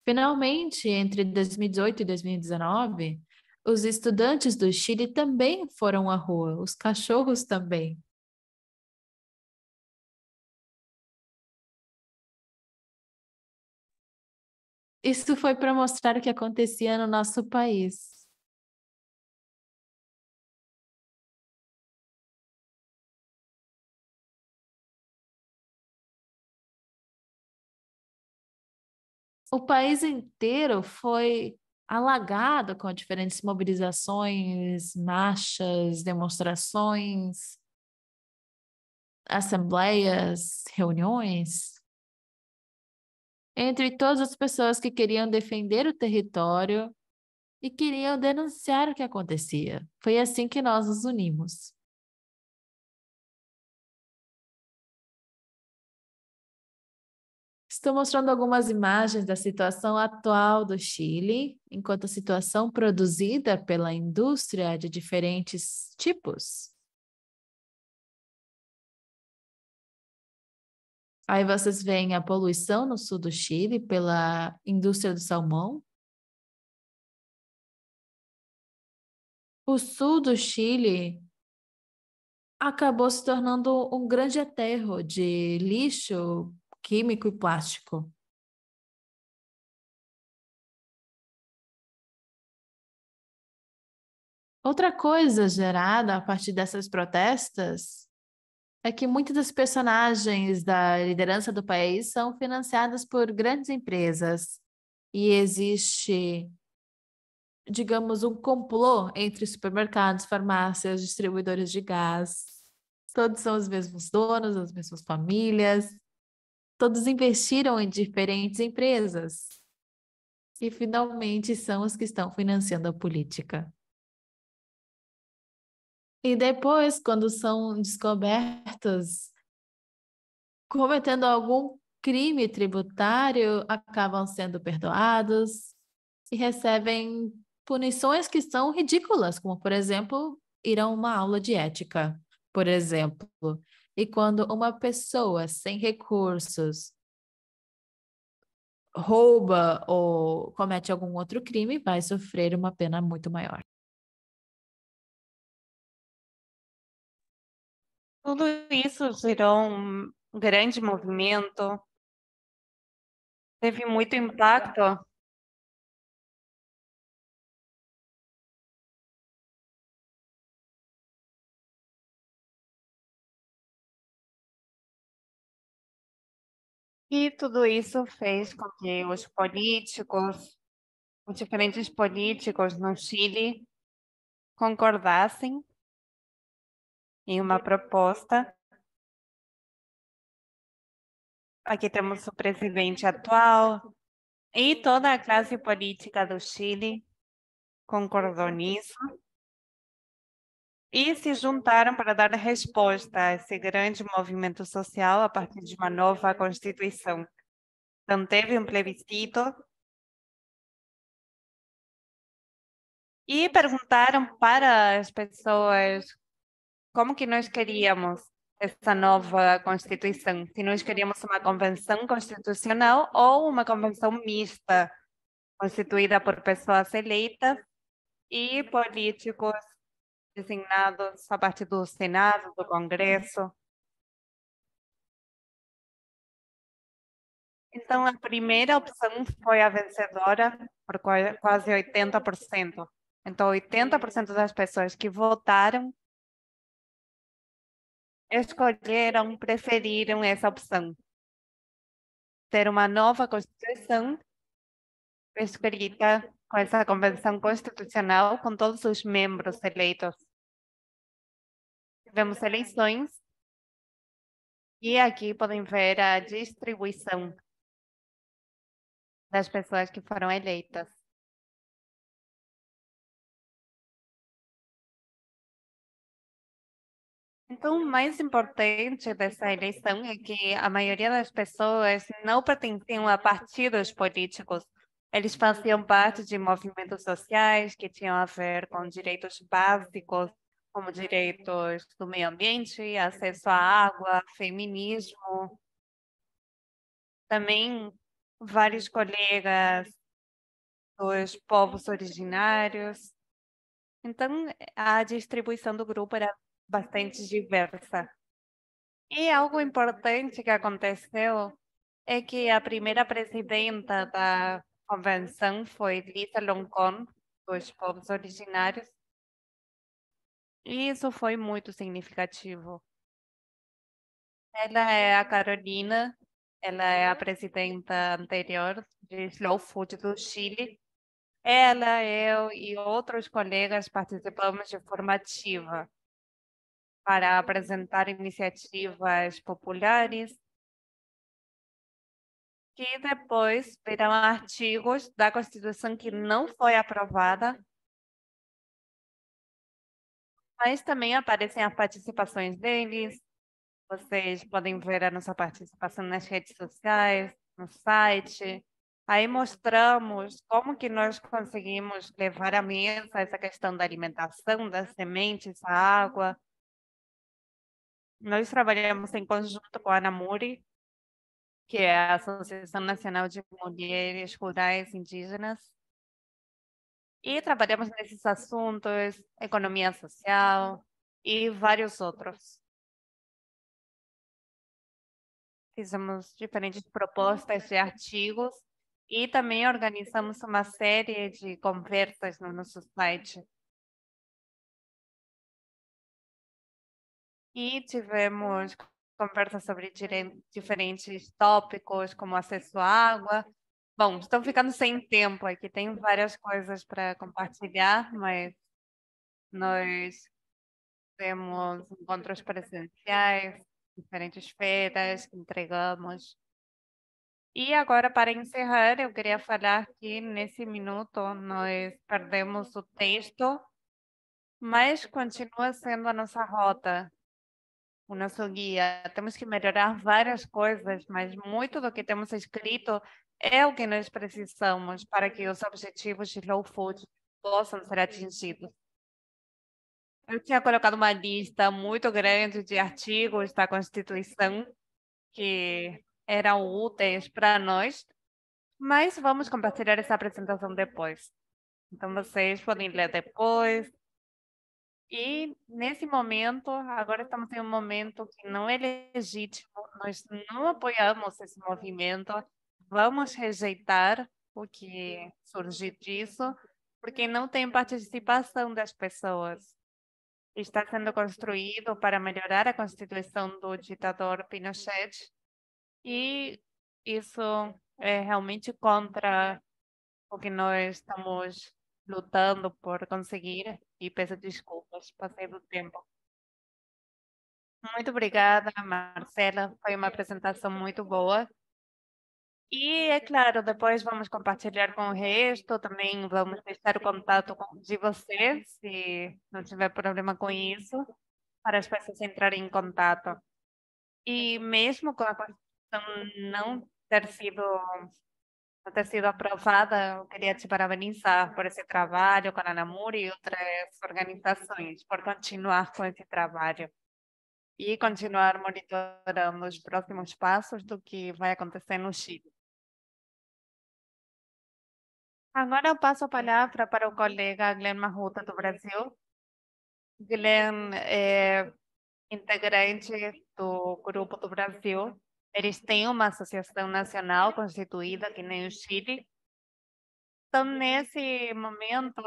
Finalmente, entre 2018 e 2019, os estudantes do Chile também foram à rua, os cachorros também. Isso foi para mostrar o que acontecia no nosso país. O país inteiro foi alagado com diferentes mobilizações, marchas, demonstrações, assembleias, reuniões, entre todas as pessoas que queriam defender o território e queriam denunciar o que acontecia. Foi assim que nós nos unimos. Estou mostrando algumas imagens da situação atual do Chile, enquanto a situação produzida pela indústria de diferentes tipos. Aí vocês veem a poluição no sul do Chile pela indústria do salmão. O sul do Chile acabou se tornando um grande aterro de lixo químico e plástico. Outra coisa gerada a partir dessas protestas é que muitas das personagens da liderança do país são financiadas por grandes empresas e existe, digamos, um complô entre supermercados, farmácias, distribuidores de gás. Todos são os mesmos donos, as mesmas famílias. Todos investiram em diferentes empresas. e finalmente são os que estão financiando a política. E depois, quando são descobertos cometendo algum crime tributário, acabam sendo perdoados e recebem punições que são ridículas, como, por exemplo, ir a uma aula de ética, por exemplo. E quando uma pessoa sem recursos rouba ou comete algum outro crime, vai sofrer uma pena muito maior. Tudo isso gerou um grande movimento, teve muito impacto. E tudo isso fez com que os diferentes políticos no Chile concordassem em uma proposta. Aqui temos o presidente atual e toda a classe política do Chile concordou nisso e se juntaram para dar resposta a esse grande movimento social a partir de uma nova Constituição. Então, teve um plebiscito e perguntaram para as pessoas como que nós queríamos essa nova Constituição, se nós queríamos uma convenção constitucional ou uma convenção mista, constituída por pessoas eleitas e políticos designados a partir do Senado, do Congresso. Então, a primeira opção foi a vencedora por quase 80%. Então, 80% das pessoas que votaram escolheram, preferiram essa opção. Ter uma nova Constituição escrita com essa convenção constitucional com todos os membros eleitos. Tivemos eleições e aqui podem ver a distribuição das pessoas que foram eleitas. Então, o mais importante dessa eleição é que a maioria das pessoas não pertenciam a partidos políticos. Eles faziam parte de movimentos sociais que tinham a ver com direitos básicos, como direitos do meio ambiente, acesso à água, feminismo. Também vários colegas dos povos originários. Então, a distribuição do grupo era bastante diversa. E algo importante que aconteceu é que a primeira presidenta da convenção foi Lisa Loncón, dos povos originários, e isso foi muito significativo. Ela é a Carolina, ela é a presidenta anterior de Slow Food do Chile. Ela, eu e outros colegas participamos de formativa para apresentar iniciativas populares que depois virão artigos da Constituição que não foi aprovada, mas também aparecem as participações deles. Vocês podem ver a nossa participação nas redes sociais, no site. Aí mostramos como que nós conseguimos levar à mesa essa questão da alimentação, das sementes, a água. Nós trabalhamos em conjunto com a Anamuri, que é a Associação Nacional de Mulheres Rurais Indígenas, e trabalhamos nesses assuntos, economia social e vários outros. Fizemos diferentes propostas de artigos e também organizamos uma série de conversas no nosso site. E tivemos conversas sobre diferentes tópicos, como acesso à água. Bom, estou ficando sem tempo aqui, tem várias coisas para compartilhar, mas nós temos encontros presenciais, diferentes feiras que entregamos. E agora, para encerrar, eu queria falar que nesse minuto nós perdemos o texto, mas continua sendo a nossa rota, o nosso guia. Temos que melhorar várias coisas, mas muito do que temos escrito é o que nós precisamos para que os objetivos de Slow Food possam ser atingidos. Eu tinha colocado uma lista muito grande de artigos da Constituição que eram úteis para nós, mas vamos compartilhar essa apresentação depois. Então, vocês podem ler depois. E, nesse momento, agora estamos em um momento que não é legítimo, nós não apoiamos esse movimento, vamos rejeitar o que surgir disso, porque não tem participação das pessoas. Está sendo construído para melhorar a Constituição do ditador Pinochet, e isso é realmente contra o que nós estamos lutando por conseguir, e peço desculpas, passei do tempo. Muito obrigada, Marcela, foi uma apresentação muito boa. E, é claro, depois vamos compartilhar com o resto, também vamos deixar o contato de você, se não tiver problema com isso, para as pessoas entrarem em contato. E mesmo com a Constituição não ter sido aprovada, eu queria te parabenizar por esse trabalho com a Namur e outras organizações, por continuar com esse trabalho e continuar monitorando os próximos passos do que vai acontecer no Chile. Agora eu passo a palavra para o colega Glenn Mahuta, do Brasil. Glenn é integrante do Grupo do Brasil. Eles têm uma associação nacional constituída aqui no Chile. Então, nesse momento,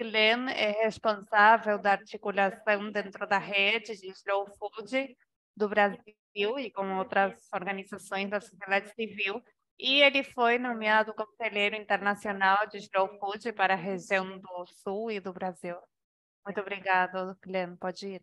Glenn é responsável da articulação dentro da rede de Slow Food do Brasil e com outras organizações da sociedade civil. E ele foi nomeado conselheiro internacional de Slow Food para a região do Sul e do Brasil. Muito obrigado, Glenn. Pode ir.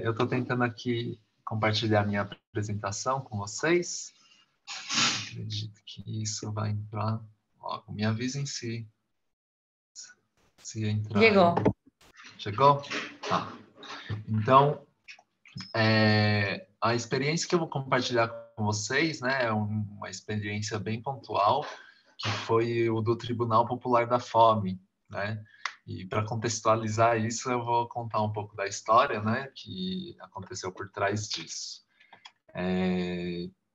Eu estou tentando aqui compartilhar minha apresentação com vocês. Acredito que isso vai entrar logo. Me avisem se entrar. Chegou. Chegou? Tá. Então, a experiência que eu vou compartilhar com vocês, né, é uma experiência bem pontual, que foi o do Tribunal Popular da Fome, né? E para contextualizar isso, eu vou contar um pouco da história, né, que aconteceu por trás disso.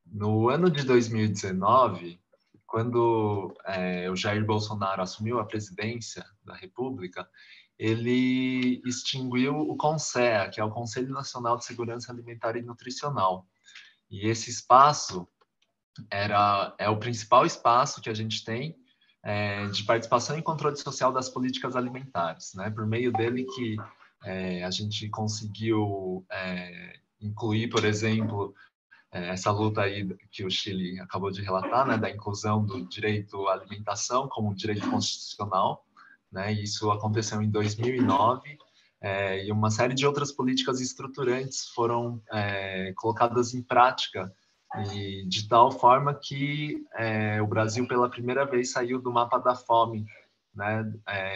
No ano de 2019, quando o Jair Bolsonaro assumiu a presidência da República, ele extinguiu o CONSEA, que é o Conselho Nacional de Segurança Alimentar e Nutricional. E esse espaço é o principal espaço que a gente tem de participação e controle social das políticas alimentares, né? Por meio dele que a gente conseguiu incluir, por exemplo, essa luta aí que o Chile acabou de relatar, né, da inclusão do direito à alimentação como direito constitucional, né? Isso aconteceu em 2009. E uma série de outras políticas estruturantes foram colocadas em prática, e de tal forma que o Brasil pela primeira vez saiu do mapa da fome, né,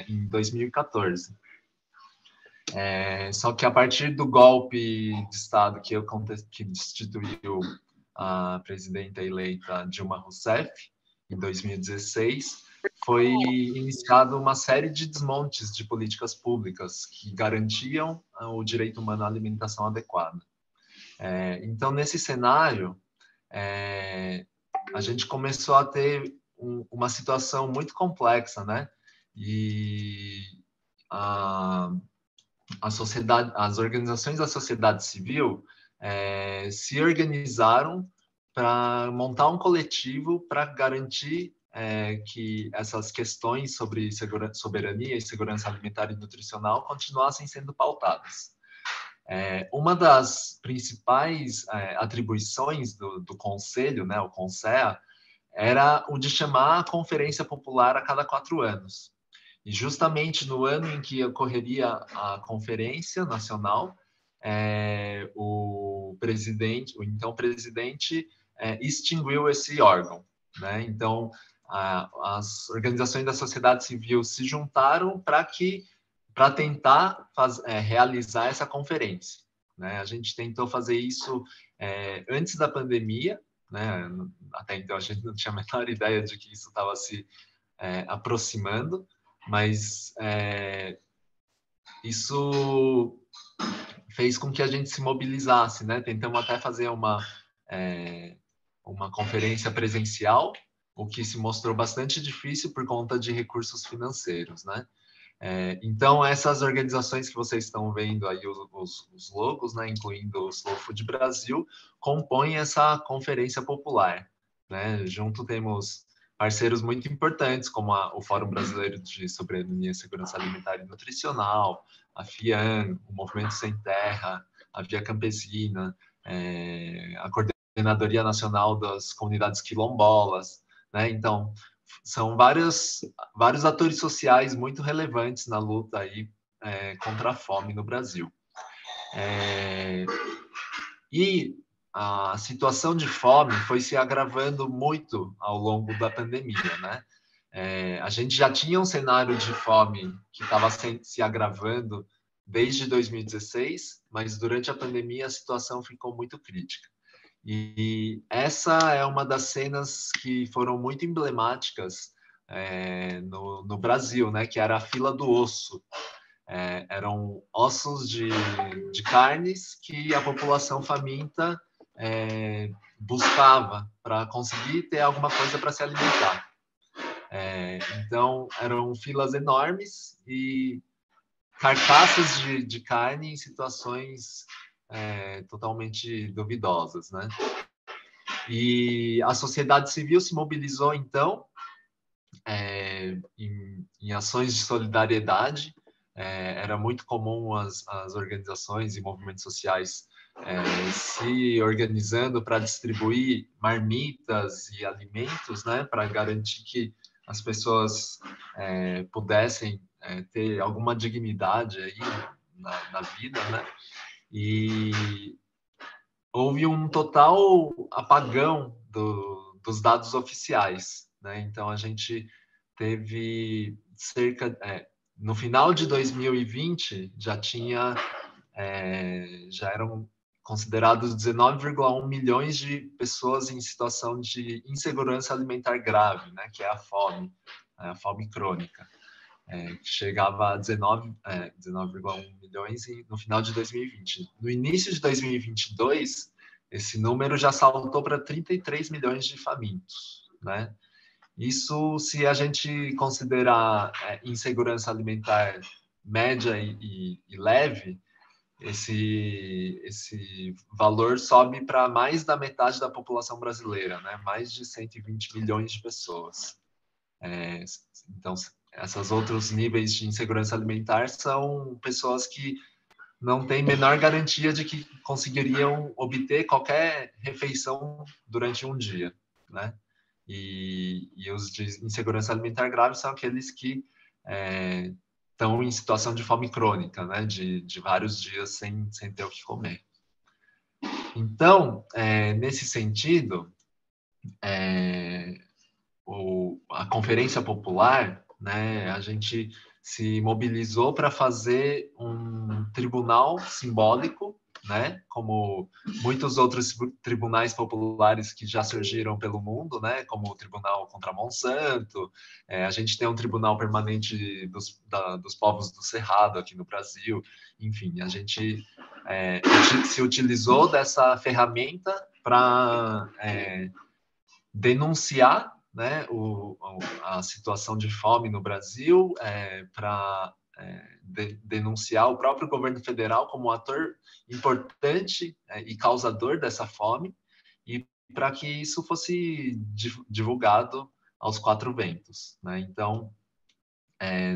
em 2014. Só que a partir do golpe de Estado que destituiu a presidenta eleita Dilma Rousseff, em 2016, foi iniciado uma série de desmontes de políticas públicas que garantiam o direito humano à alimentação adequada. Então, nesse cenário, a gente começou a ter uma situação muito complexa, né? E as organizações da sociedade civil se organizaram para montar um coletivo para garantir que essas questões sobre soberania e segurança alimentar e nutricional continuassem sendo pautadas. Uma das principais atribuições do Conselho, né, o CONSEA, era o de chamar a Conferência Popular a cada 4 anos. E justamente no ano em que ocorreria a Conferência Nacional, o então presidente, extinguiu esse órgão, né? Então, as organizações da sociedade civil se juntaram para tentar realizar essa conferência, né? A gente tentou fazer isso antes da pandemia, né? Até então a gente não tinha a menor ideia de que isso estava se aproximando, mas isso fez com que a gente se mobilizasse, né? Tentamos até fazer uma conferência presencial, o que se mostrou bastante difícil por conta de recursos financeiros, né? Então, essas organizações que vocês estão vendo aí, os logos, né, incluindo o Slow Food Brasil, compõem essa conferência popular, né? Junto temos parceiros muito importantes, como o Fórum Brasileiro de Soberania e Segurança Alimentar e Nutricional, a FIAN, o Movimento Sem Terra, a Via Campesina, a Coordenadoria Nacional das Comunidades Quilombolas, né? Então, são vários atores sociais muito relevantes na luta aí, contra a fome no Brasil. E a situação de fome foi se agravando muito ao longo da pandemia, né? A gente já tinha um cenário de fome que estava se agravando desde 2016, mas durante a pandemia a situação ficou muito crítica. E essa é uma das cenas que foram muito emblemáticas no Brasil, né? Que era a fila do osso. Eram ossos de carnes que a população faminta buscava para conseguir ter alguma coisa para se alimentar. Então, eram filas enormes e carcaças de carne em situações totalmente duvidosas, né? E a sociedade civil se mobilizou, então, em ações de solidariedade. Era muito comum as organizações e movimentos sociais se organizando para distribuir marmitas e alimentos, né, para garantir que as pessoas pudessem ter alguma dignidade aí na vida, né? E houve um total apagão dos dados oficiais, né? Então a gente teve no final de 2020 já eram considerados 19,1 milhões de pessoas em situação de insegurança alimentar grave, né? Que é a fome crônica. Que chegava a 19,1 milhões no final de 2020. No início de 2022, esse número já saltou para 33 milhões de famintos, né? Isso, se a gente considerar insegurança alimentar média e leve, esse valor sobe para mais da metade da população brasileira, né? Mais de 120 milhões de pessoas. Então, esses outros níveis de insegurança alimentar são pessoas que não têm menor garantia de que conseguiriam obter qualquer refeição durante um dia, né? E os de insegurança alimentar grave são aqueles que estão em situação de fome crônica, né? De vários dias sem ter o que comer. Então, nesse sentido, a Conferência Popular, né, a gente se mobilizou para fazer um tribunal simbólico, né, como muitos outros tribunais populares que já surgiram pelo mundo, né, como o Tribunal contra Monsanto. A gente tem um Tribunal Permanente dos Povos do Cerrado aqui no Brasil. Enfim, a gente se utilizou dessa ferramenta para denunciar, né, a situação de fome no Brasil, para denunciar o próprio governo federal como ator importante e causador dessa fome, e para que isso fosse divulgado aos 4 ventos, né? Então,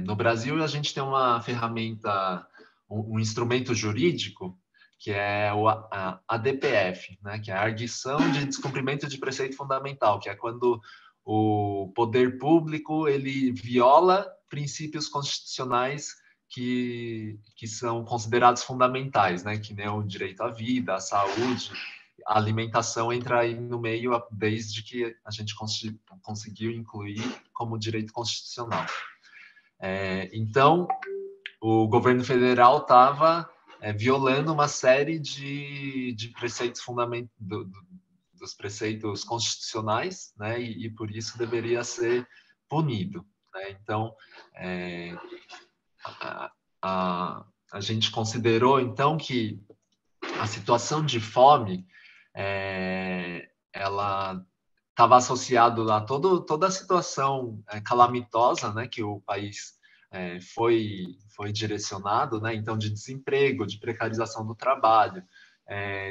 no Brasil, a gente tem uma ferramenta, um instrumento jurídico, que é a ADPF, né, que é a Arguição de Descumprimento de Preceito Fundamental, que é quando o poder público ele viola princípios constitucionais que são considerados fundamentais, né? Que nem o direito à vida, à saúde, a alimentação entra aí no meio desde que a gente conseguiu incluir como direito constitucional. Então, o governo federal estava violando uma série de preceitos dos preceitos constitucionais, né? E por isso deveria ser punido, né? Então, a gente considerou, então, que a situação de fome, ela estava associada a toda a situação calamitosa, né, que o país foi direcionado, né, então, de desemprego, de precarização do trabalho,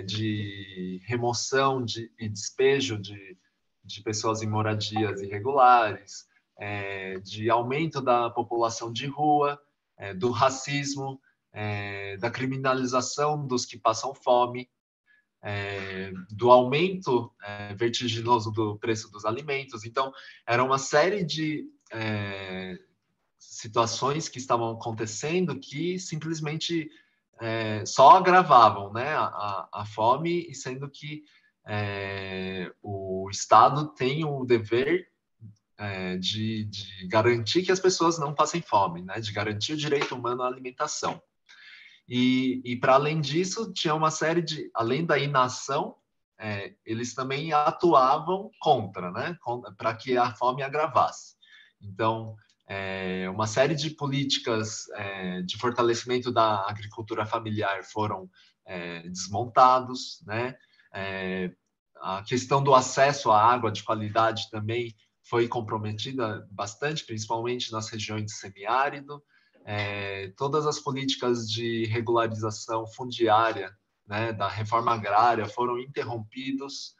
de remoção e despejo de pessoas em moradias irregulares, de aumento da população de rua, do racismo, da criminalização dos que passam fome, do aumento vertiginoso do preço dos alimentos. Então, era uma série de situações que estavam acontecendo que simplesmente só agravavam, né, a fome, e sendo que o Estado tem o dever de garantir que as pessoas não passem fome, né, de garantir o direito humano à alimentação. E para além disso, tinha uma série de, além da inação, eles também atuavam contra, né, para que a fome agravasse. Então, uma série de políticas de fortalecimento da agricultura familiar foram desmontados, né? A questão do acesso à água de qualidade também foi comprometida bastante, principalmente nas regiões de semiárido. Todas as políticas de regularização fundiária, né, da reforma agrária foram interrompidos.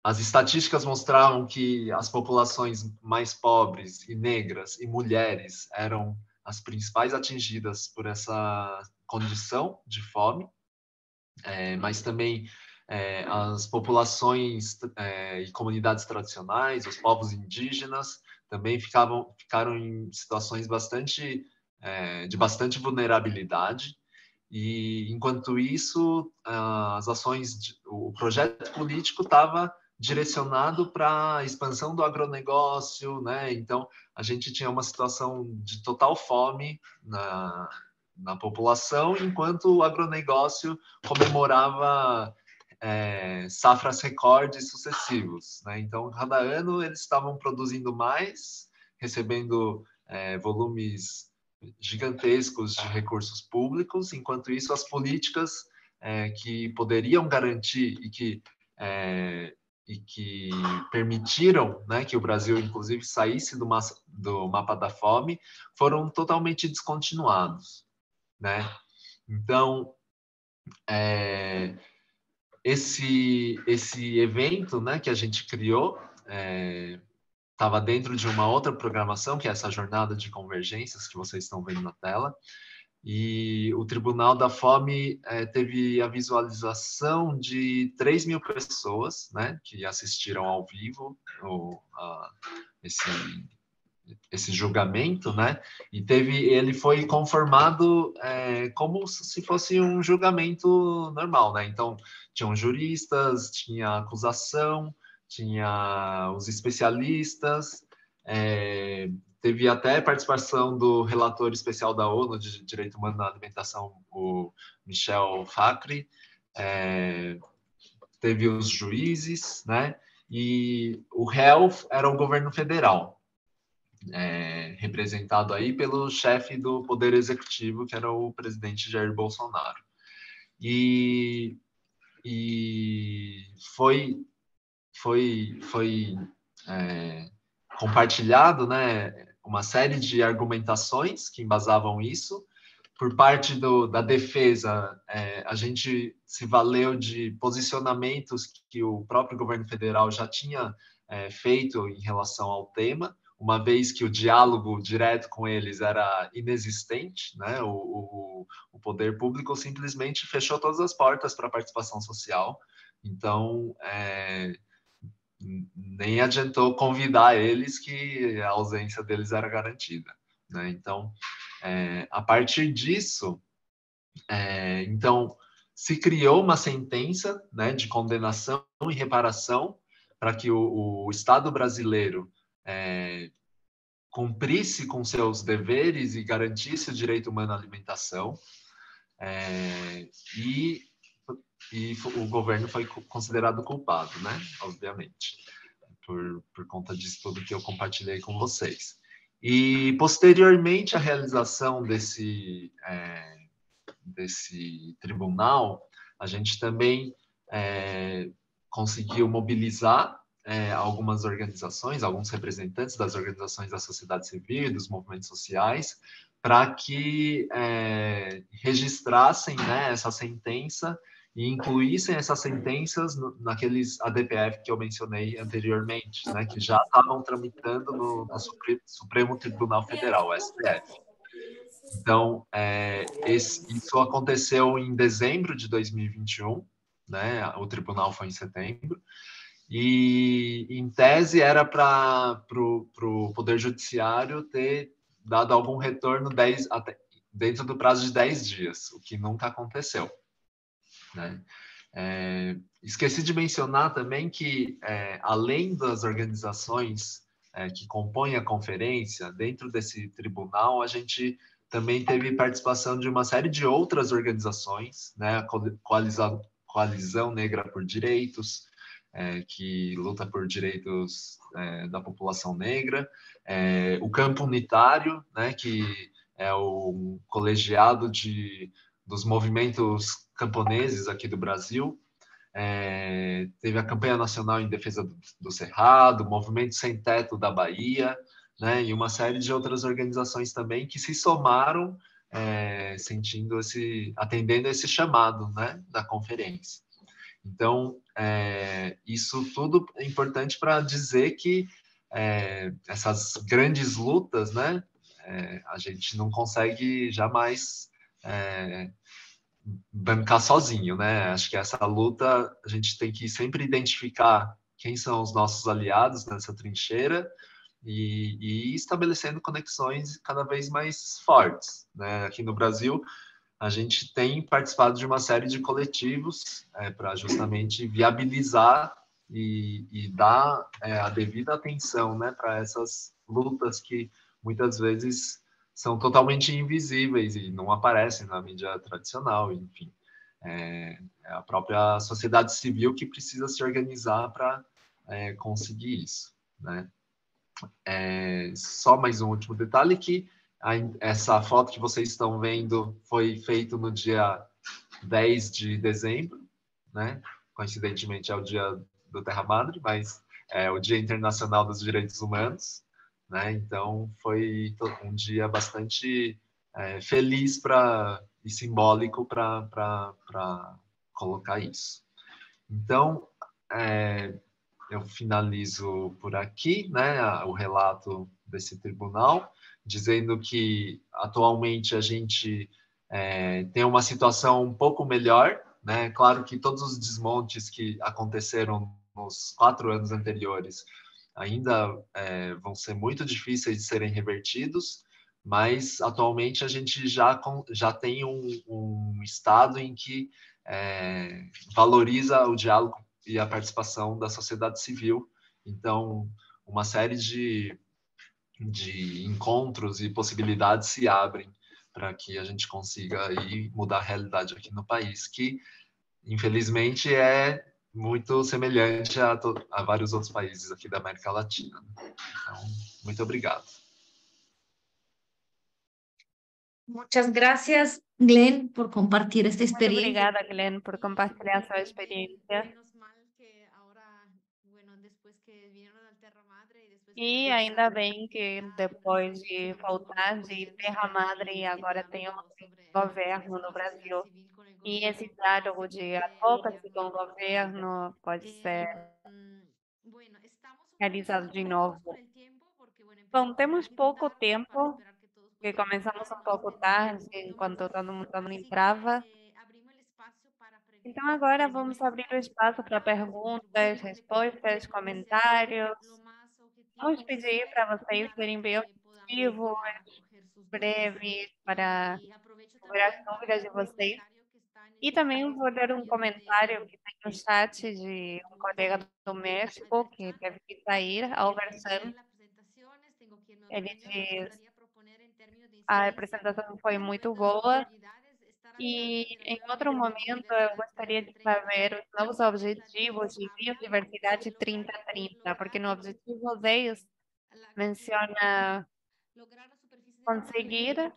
As estatísticas mostravam que as populações mais pobres e negras e mulheres eram as principais atingidas por essa condição de fome, mas também as populações e comunidades tradicionais, os povos indígenas, também ficaram em situações de bastante vulnerabilidade. E, enquanto isso, o projeto político estava direcionado para a expansão do agronegócio, né? Então, a gente tinha uma situação de total fome na população, enquanto o agronegócio comemorava safras recordes sucessivos, né? Então, cada ano eles estavam produzindo mais, recebendo volumes gigantescos de recursos públicos, enquanto isso as políticas que poderiam garantir e que permitiram, né, que o Brasil, inclusive, saísse do mapa da fome, foram totalmente descontinuados, né? Então, esse evento, né, que a gente criou estava dentro de uma outra programação, que é essa jornada de convergências que vocês estão vendo na tela, e o Tribunal da Fome teve a visualização de 3.000 pessoas, né, que assistiram ao vivo esse julgamento, né, e ele foi conformado como se fosse um julgamento normal, né, então tinham juristas, tinha acusação, tinha os especialistas, teve até participação do relator especial da ONU de Direito Humano na Alimentação, o Michel Fakhri, teve os juízes, né? E o réu era o governo federal, representado aí pelo chefe do Poder Executivo, que era o presidente Jair Bolsonaro. E foi compartilhado, né, uma série de argumentações que embasavam isso. Por parte da defesa, a gente se valeu de posicionamentos que o próprio governo federal já tinha feito em relação ao tema, uma vez que o diálogo direto com eles era inexistente, né? O poder público simplesmente fechou todas as portas para a participação social. Então, nem adiantou convidar eles, que a ausência deles era garantida, né? Então, a partir disso, então, se criou uma sentença, né, de condenação e reparação para que o Estado brasileiro cumprisse com seus deveres e garantisse o direito humano à alimentação, e o governo foi considerado culpado, né? Obviamente, por conta disso tudo que eu compartilhei com vocês. E, posteriormente à realização desse tribunal, a gente também conseguiu mobilizar algumas organizações, alguns representantes das organizações da sociedade civil e dos movimentos sociais, para que registrassem, né, essa sentença e incluíssem essas sentenças naqueles ADPF que eu mencionei anteriormente, né, que já estavam tramitando no Supremo Tribunal Federal, STF. Então, isso aconteceu em dezembro de 2021, né? O tribunal foi em setembro, e em tese era para o Poder Judiciário ter dado algum retorno dentro do prazo de 10 dias, o que nunca aconteceu, né? Esqueci de mencionar também que, além das organizações que compõem a conferência, dentro desse tribunal, a gente também teve participação de uma série de outras organizações, né? A Coalizão Negra por Direitos, que luta por direitos da população negra, o Campo Unitário, né? Que é o colegiado dos movimentos camponeses aqui do Brasil, teve a Campanha Nacional em Defesa do Cerrado, o Movimento Sem Teto da Bahia, né, e uma série de outras organizações também que se somaram, atendendo esse chamado, né, da conferência. Então, isso tudo é importante para dizer que essas grandes lutas, né, a gente não consegue jamais bancar sozinho, né? Acho que essa luta a gente tem que sempre identificar quem são os nossos aliados nessa trincheira e estabelecendo conexões cada vez mais fortes, né? Aqui no Brasil, a gente tem participado de uma série de coletivos para justamente viabilizar e dar a devida atenção, né, para essas lutas que muitas vezes são totalmente invisíveis e não aparecem na mídia tradicional, enfim. É a própria sociedade civil que precisa se organizar para conseguir isso, né? Só mais um último detalhe que essa foto que vocês estão vendo foi feita no dia 10 de dezembro, né? Coincidentemente é o dia do Terra Madre, mas é o Dia Internacional dos Direitos Humanos, né? Então foi um dia bastante feliz e simbólico para colocar isso. Então, eu finalizo por aqui, né, o relato desse tribunal, dizendo que atualmente a gente tem uma situação um pouco melhor, né? Claro que todos os desmontes que aconteceram nos 4 anos anteriores ainda vão ser muito difíceis de serem revertidos, mas atualmente a gente já tem um estado em que valoriza o diálogo e a participação da sociedade civil. Então, uma série de encontros e possibilidades se abrem para que a gente consiga aí mudar a realidade aqui no país, que infelizmente é muito semelhante a vários outros países aqui da América Latina. Então, muito obrigado. Muchas gracias, Glenn, por compartir esta Muito experiencia. obrigada, Glenn, por compartilhar sua experiência. E ainda bem que depois de voltar de Terra Madre, agora tem um governo no Brasil. E esse diálogo de advocacy com o governo pode ser realizado de novo. Bom, temos pouco tempo, porque começamos um pouco tarde, enquanto todo mundo entrava. Então, agora vamos abrir o espaço para perguntas, respostas, comentários. Vamos pedir para vocês serem bem objetivos, breves, para cobrir as dúvidas de vocês. E também vou ler um comentário que tem no chat de um colega do México, que teve que sair, Alversan. Ele diz: a apresentação foi muito boa. E em outro momento eu gostaria de saber os novos objetivos de biodiversidade 3030, porque no objetivo 10 menciona conseguir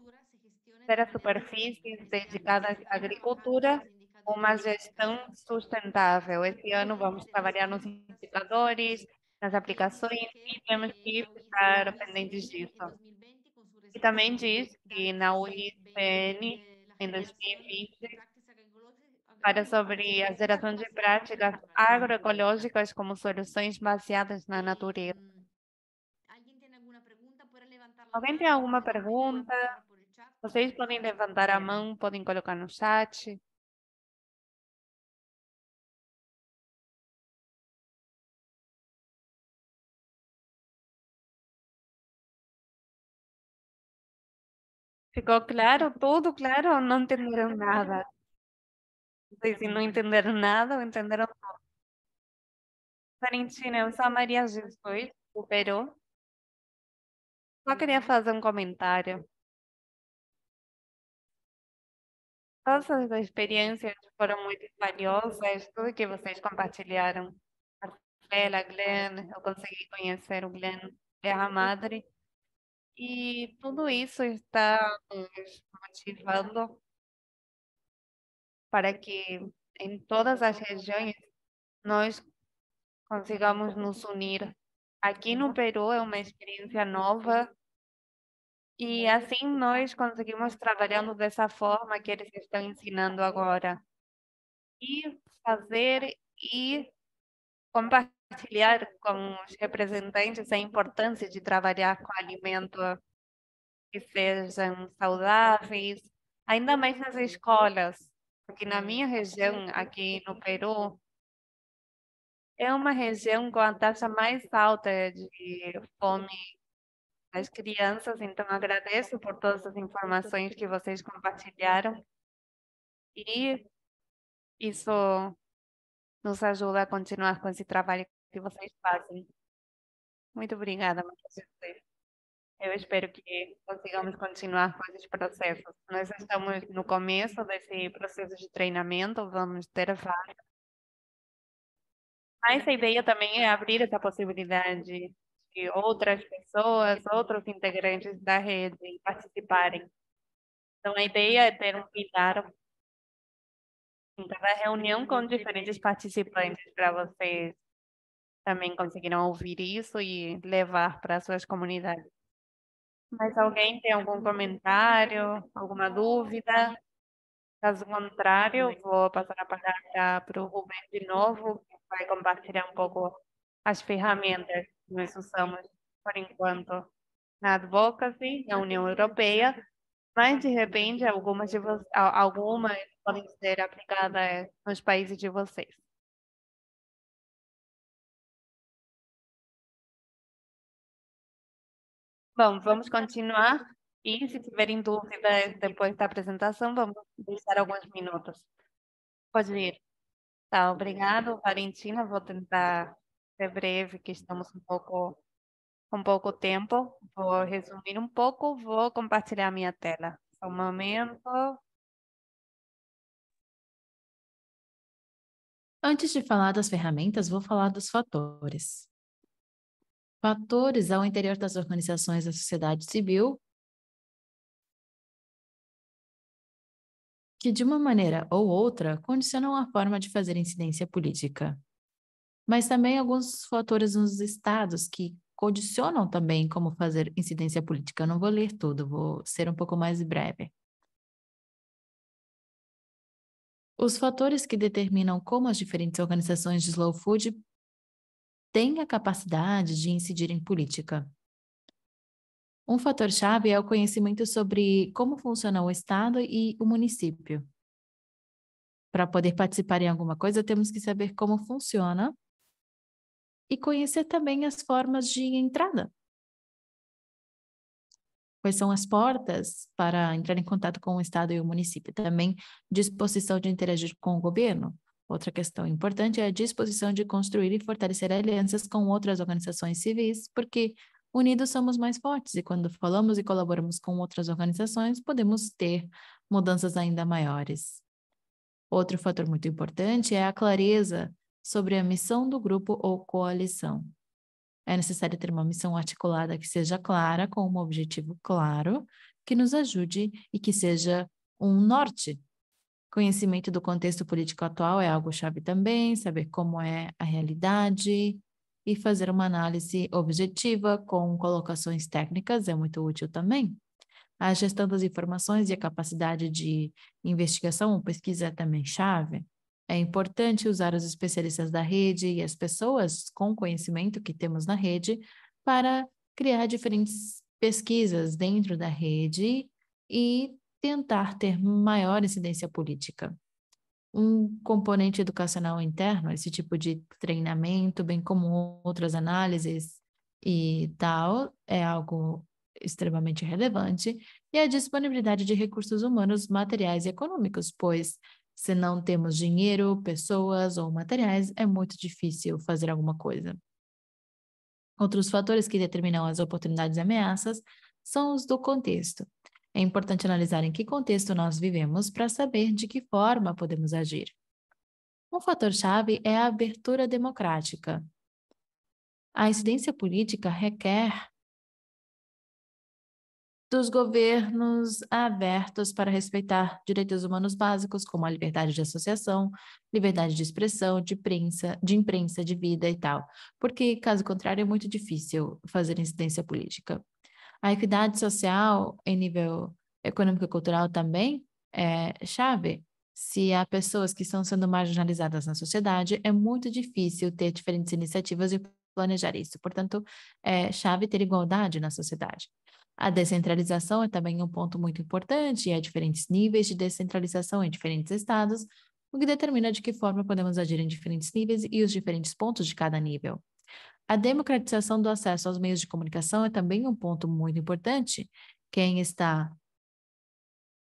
ter as superfícies dedicadas à agricultura com uma gestão sustentável. Esse ano vamos trabalhar nos indicadores, nas aplicações e temos que estar pendentes disso. E também diz que na UICN, em 2020, para sobre a geração de práticas agroecológicas como soluções baseadas na natureza. Alguém tem alguma pergunta? Vocês podem levantar a mão, podem colocar no chat. Ficou claro? Tudo claro ou não entenderam nada? Não sei se não entenderam nada ou entenderam tudo. Valentina, eu sou a Maria Jesus, do Peru. Só queria fazer um comentário. Todas as experiências foram muito valiosas, tudo que vocês compartilharam. Marcela, Glenn, eu consegui conhecer o Glenn, Terra Madre. E tudo isso está nos motivando para que em todas as regiões nós consigamos nos unir. Aqui no Peru é uma experiência nova e assim nós conseguimos trabalhando dessa forma que eles estão ensinando agora. E fazer e compartilhar com os representantes a importância de trabalhar com alimentos que sejam saudáveis, ainda mais nas escolas, porque na minha região, aqui no Peru, é uma região com a taxa mais alta de fome das crianças, então agradeço por todas as informações que vocês compartilharam e isso nos ajuda a continuar com esse trabalho que vocês fazem. Muito obrigada, Maria José. Eu espero que consigamos continuar com esses processos. Nós estamos no começo desse processo de treinamento, vamos ter vários. Mas a ideia também é abrir essa possibilidade de outras pessoas, outros integrantes da rede participarem. Então, a ideia é ter um pilar em cada reunião com diferentes participantes para vocês também conseguirem ouvir isso e levar para suas comunidades. Mas alguém tem algum comentário, alguma dúvida? Caso contrário, vou passar a palavra para o Rubem de novo, que vai compartilhar um pouco as ferramentas que nós usamos, por enquanto, na Advocacy, na União Europeia, mas, de repente, algumas podem ser aplicadas nos países de vocês. Bom, vamos continuar. E, se tiverem dúvidas depois da apresentação, vamos deixar alguns minutos. Pode ir. Tá, obrigado, Valentina. Vou tentar ser breve, que estamos com pouco tempo. Vou resumir um pouco, vou compartilhar minha tela. Só um momento. Antes de falar das ferramentas, vou falar dos fatores. Fatores ao interior das organizações da sociedade civil que, de uma maneira ou outra, condicionam a forma de fazer incidência política. Mas também alguns fatores nos estados que condicionam também como fazer incidência política. Eu não vou ler tudo, vou ser um pouco mais breve. Os fatores que determinam como as diferentes organizações de slow food têm a capacidade de incidir em política. Um fator-chave é o conhecimento sobre como funciona o Estado e o município. para poder participar em alguma coisa, temos que saber como funciona e conhecer também as formas de entrada. Quais são as portas para entrar em contato com o Estado e o município? Também disposição de interagir com o governo. Outra questão importante é a disposição de construir e fortalecer alianças com outras organizações civis, porque unidos somos mais fortes e quando falamos e colaboramos com outras organizações, podemos ter mudanças ainda maiores. Outro fator muito importante é a clareza sobre a missão do grupo ou coalição. É necessário ter uma missão articulada que seja clara, com um objetivo claro, que nos ajude e que seja um norte. Conhecimento do contexto político atual é algo chave também, saber como é a realidade e fazer uma análise objetiva com colocações técnicas é muito útil também. A gestão das informações e a capacidade de investigação ou pesquisa é também chave. É importante usar os especialistas da rede e as pessoas com conhecimento que temos na rede para criar diferentes pesquisas dentro da rede e tentar ter maior incidência política. Um componente educacional interno, esse tipo de treinamento, bem como outras análises e tal, é algo extremamente relevante, e a disponibilidade de recursos humanos, materiais e econômicos, pois se não temos dinheiro, pessoas ou materiais, é muito difícil fazer alguma coisa. Outros fatores que determinam as oportunidades e ameaças são os do contexto. É importante analisar em que contexto nós vivemos para saber de que forma podemos agir. Um fator-chave é a abertura democrática. A incidência política requer dos governos abertos para respeitar direitos humanos básicos, como a liberdade de associação, liberdade de expressão, de imprensa, de vida e tal. Porque, caso contrário, é muito difícil fazer incidência política. A equidade social em nível econômico e cultural também é chave. Se há pessoas que estão sendo marginalizadas na sociedade, é muito difícil ter diferentes iniciativas e planejar isso. Portanto, é chave ter igualdade na sociedade. A descentralização é também um ponto muito importante, e há diferentes níveis de descentralização em diferentes estados, o que determina de que forma podemos agir em diferentes níveis e os diferentes pontos de cada nível. A democratização do acesso aos meios de comunicação é também um ponto muito importante. Quem está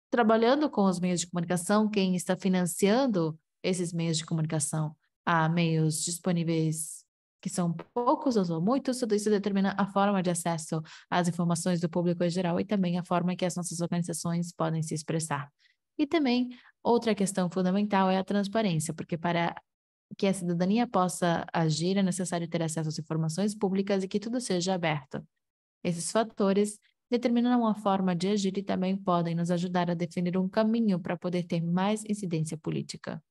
trabalhando com os meios de comunicação, quem está financiando esses meios de comunicação, há meios disponíveis que são poucos ou muitos, tudo isso determina a forma de acesso às informações do público em geral e também a forma que as nossas organizações podem se expressar. E também, outra questão fundamental é a transparência, porque para que a cidadania possa agir é necessário ter acesso às informações públicas e que tudo seja aberto. Esses fatores determinam a forma de agir e também podem nos ajudar a definir um caminho para poder ter mais incidência política.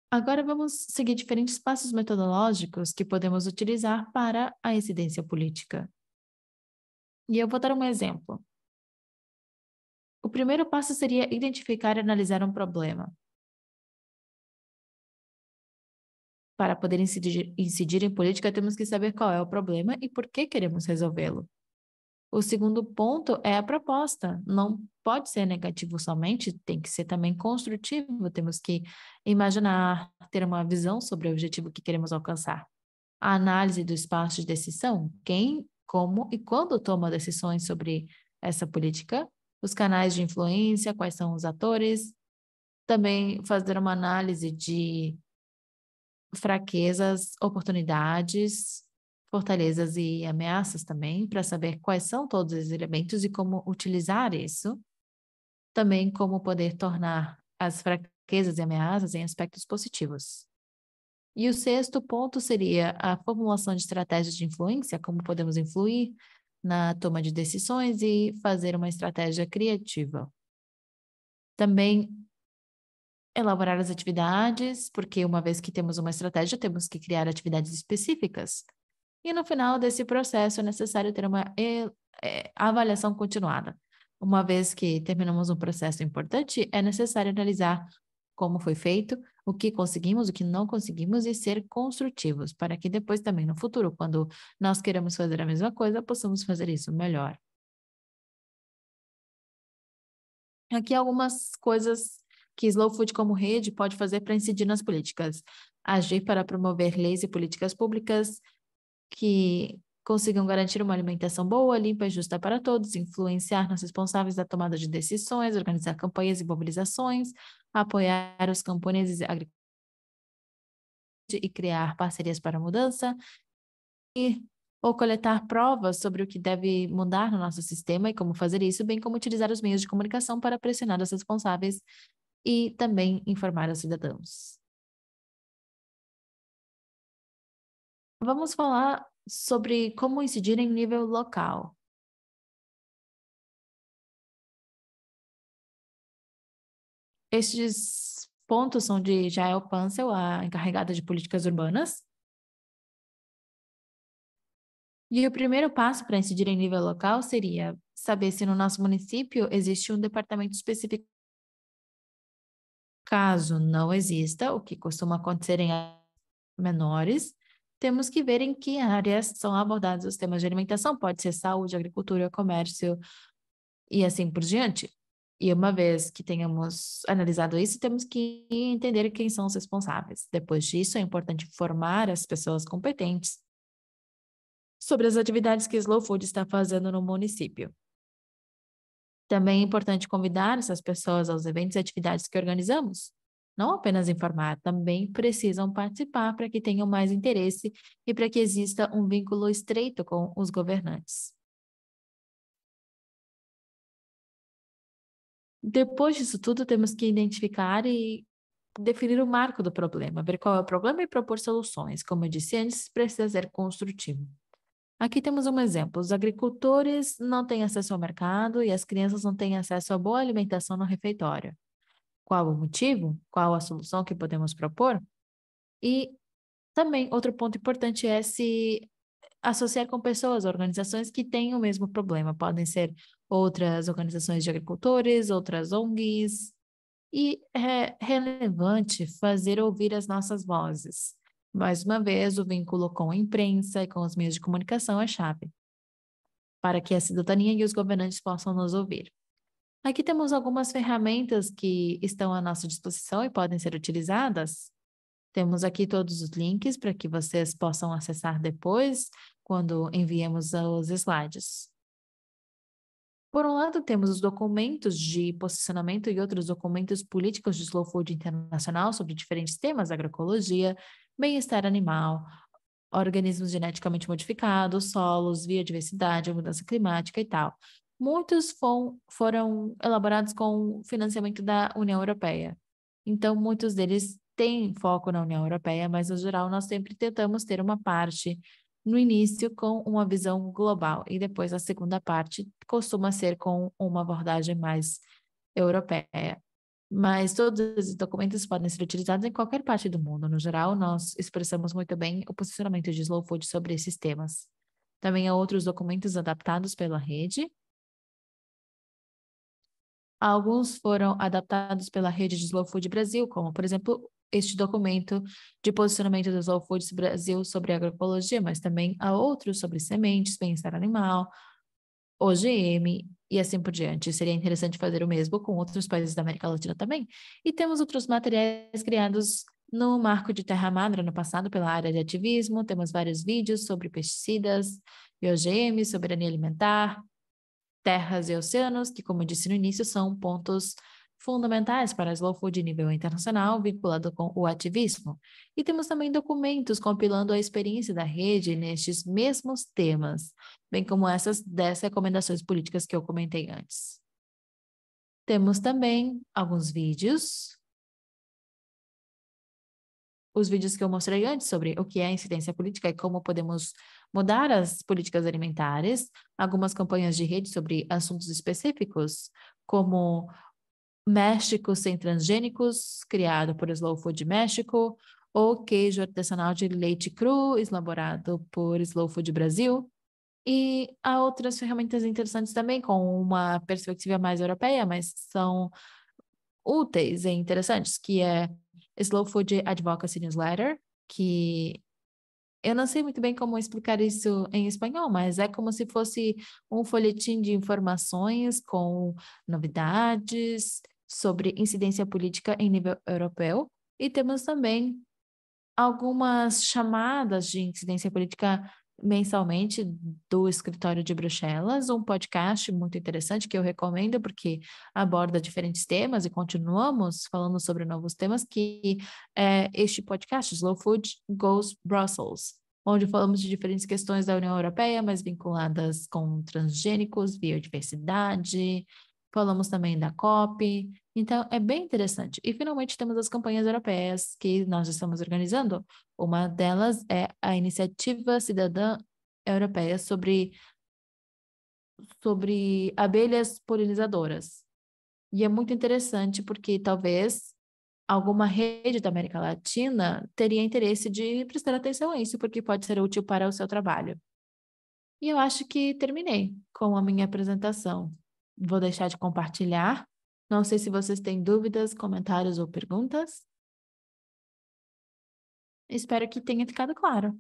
Agora vamos seguir diferentes passos metodológicos que podemos utilizar para a incidência política. E eu vou dar um exemplo. O primeiro passo seria identificar e analisar um problema. Para poder incidir em política, temos que saber qual é o problema e por que queremos resolvê-lo. O segundo ponto é a proposta. Não pode ser negativo somente, tem que ser também construtivo. Temos que imaginar, ter uma visão sobre o objetivo que queremos alcançar. A análise do espaço de decisão, quem, como e quando toma decisões sobre essa política, os canais de influência, quais são os atores, também fazer uma análise de fraquezas, oportunidades, fortalezas e ameaças também, para saber quais são todos esses elementos e como utilizar isso. Também como poder tornar as fraquezas e ameaças em aspectos positivos. E o sexto ponto seria a formulação de estratégias de influência, como podemos influir na toma de decisões e fazer uma estratégia criativa. Também elaborar as atividades, porque uma vez que temos uma estratégia, temos que criar atividades específicas. E no final desse processo é necessário ter uma avaliação continuada. Uma vez que terminamos um processo importante, é necessário analisar como foi feito, o que conseguimos, o que não conseguimos e ser construtivos, para que depois também no futuro, quando nós queremos fazer a mesma coisa, possamos fazer isso melhor. Aqui algumas coisas que Slow Food como rede pode fazer para incidir nas políticas. Agir para promover leis e políticas públicas que consigam garantir uma alimentação boa, limpa e justa para todos, influenciar nos responsáveis da tomada de decisões, organizar campanhas e mobilizações, apoiar os camponeses agrícolas e criar parcerias para a mudança, ou coletar provas sobre o que deve mudar no nosso sistema e como fazer isso, bem como utilizar os meios de comunicação para pressionar os responsáveis e também informar os cidadãos. Vamos falar sobre como incidir em nível local. Estes pontos são de Jael Pansel, a encarregada de políticas urbanas. E o primeiro passo para incidir em nível local seria saber se no nosso município existe um departamento específico. Caso não exista, o que costuma acontecer em áreas menores, temos que ver em que áreas são abordados os temas de alimentação, pode ser saúde, agricultura, comércio e assim por diante. E uma vez que tenhamos analisado isso, temos que entender quem são os responsáveis. Depois disso, é importante formar as pessoas competentes sobre as atividades que Slow Food está fazendo no município. Também é importante convidar essas pessoas aos eventos e atividades que organizamos. Não apenas informar, também precisam participar para que tenham mais interesse e para que exista um vínculo estreito com os governantes. Depois disso tudo, temos que identificar e definir o marco do problema, ver qual é o problema e propor soluções. Como eu disse antes, precisa ser construtivo. Aqui temos um exemplo. Os agricultores não têm acesso ao mercado e as crianças não têm acesso a boa alimentação no refeitório. Qual o motivo? Qual a solução que podemos propor? E também outro ponto importante é se associar com pessoas, organizações que têm o mesmo problema. Podem ser outras organizações de agricultores, outras ONGs. E é relevante fazer ouvir as nossas vozes. Mais uma vez, o vínculo com a imprensa e com os meios de comunicação é chave para que a cidadania e os governantes possam nos ouvir. Aqui temos algumas ferramentas que estão à nossa disposição e podem ser utilizadas. Temos aqui todos os links para que vocês possam acessar depois, quando enviemos os slides. Por um lado, temos os documentos de posicionamento e outros documentos políticos de Slow Food Internacional sobre diferentes temas, agroecologia, bem-estar animal, organismos geneticamente modificados, solos, biodiversidade, mudança climática e tal. Muitos foram elaborados com financiamento da União Europeia. Então, muitos deles têm foco na União Europeia, mas, no geral, nós sempre tentamos ter uma parte no início com uma visão global e depois a segunda parte costuma ser com uma abordagem mais europeia. Mas todos esses documentos podem ser utilizados em qualquer parte do mundo. No geral, nós expressamos muito bem o posicionamento de Slow Food sobre esses temas. Também há outros documentos adaptados pela rede. Alguns foram adaptados pela rede de Slow Food Brasil, como, por exemplo, este documento de posicionamento do Slow Food Brasil sobre agroecologia, mas também há outros sobre sementes, bem-estar animal, OGM e assim por diante. Seria interessante fazer o mesmo com outros países da América Latina também. E temos outros materiais criados no marco de Terra Madre no passado pela área de ativismo. Temos vários vídeos sobre pesticidas e OGM, soberania alimentar, terras e oceanos, que, como eu disse no início, são pontos fundamentais para a Slow Food nível internacional, vinculado com o ativismo. E temos também documentos compilando a experiência da rede nestes mesmos temas, bem como essas 10 recomendações políticas que eu comentei antes. Temos também alguns vídeos. Os vídeos que eu mostrei antes sobre o que é incidência política e como podemos mudar as políticas alimentares, algumas campanhas de rede sobre assuntos específicos, como México sem transgênicos, criado por Slow Food México, ou queijo artesanal de leite cru, elaborado por Slow Food Brasil. E há outras ferramentas interessantes também, com uma perspectiva mais europeia, mas são úteis e interessantes, que é Slow Food Advocacy Newsletter, que Eu não sei muito bem como explicar isso em espanhol, mas é como se fosse um folhetim de informações com novidades sobre incidência política em nível europeu. E temos também algumas chamadas de incidência política mensalmente do escritório de Bruxelas, um podcast muito interessante que eu recomendo porque aborda diferentes temas e continuamos falando sobre novos temas, que é este podcast, Slow Food Goes Brussels, onde falamos de diferentes questões da União Europeia, mas vinculadas com transgênicos, biodiversidade, falamos também da COP, então é bem interessante. E finalmente temos as campanhas europeias que nós estamos organizando. Uma delas é a Iniciativa Cidadã Europeia sobre abelhas polinizadoras. E é muito interessante porque talvez alguma rede da América Latina teria interesse de prestar atenção a isso, porque pode ser útil para o seu trabalho. E eu acho que terminei com a minha apresentação. Vou deixar de compartilhar. Não sei se vocês têm dúvidas, comentários ou perguntas. Espero que tenha ficado claro.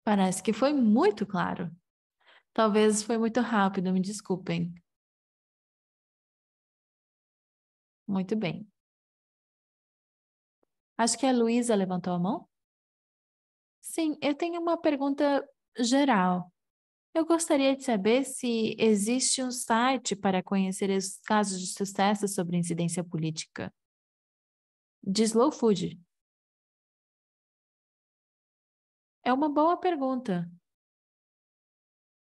Parece que foi muito claro. Talvez foi muito rápido, me desculpem. Muito bem. Acho que a Luísa levantou a mão. Sim, eu tenho uma pergunta geral. Eu gostaria de saber se existe um site para conhecer os casos de sucesso sobre incidência política. De Slow Food. É uma boa pergunta.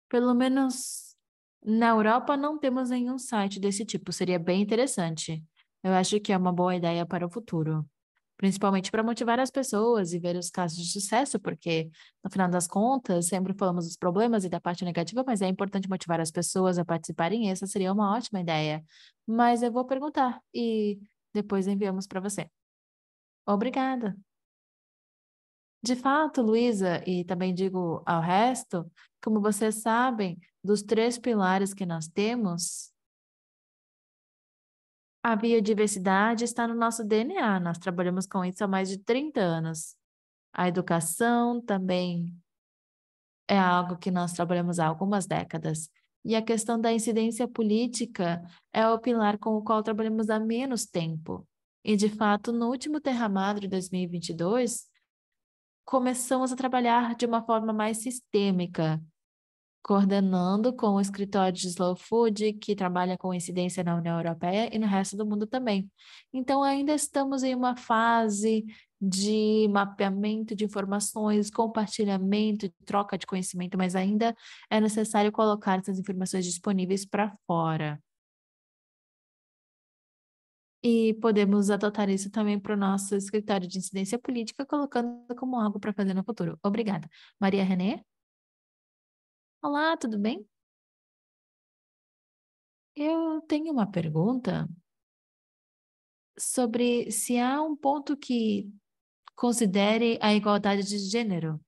Pelo menos na Europa não temos nenhum site desse tipo. Seria bem interessante. Eu acho que é uma boa ideia para o futuro. Principalmente para motivar as pessoas e ver os casos de sucesso, porque, no final das contas, sempre falamos dos problemas e da parte negativa, mas é importante motivar as pessoas a participarem, e essa seria uma ótima ideia. Mas eu vou perguntar e depois enviamos para você. Obrigada. De fato, Luísa, e também digo ao resto, como vocês sabem, dos 3 pilares que nós temos, a biodiversidade está no nosso DNA. Nós trabalhamos com isso há mais de 30 anos. A educação também é algo que nós trabalhamos há algumas décadas. E a questão da incidência política é o pilar com o qual trabalhamos há menos tempo. E, de fato, no último Terra Madre de 2022, começamos a trabalhar de uma forma mais sistêmica, coordenando com o escritório de Slow Food, que trabalha com incidência na União Europeia e no resto do mundo também. Então, ainda estamos em uma fase de mapeamento de informações, compartilhamento, troca de conhecimento, mas ainda é necessário colocar essas informações disponíveis para fora. E podemos adotar isso também para o nosso escritório de incidência política, colocando como algo para fazer no futuro. Obrigada. Maria Renê? Olá, tudo bem? Eu tenho uma pergunta sobre se há um ponto que considere a igualdade de gênero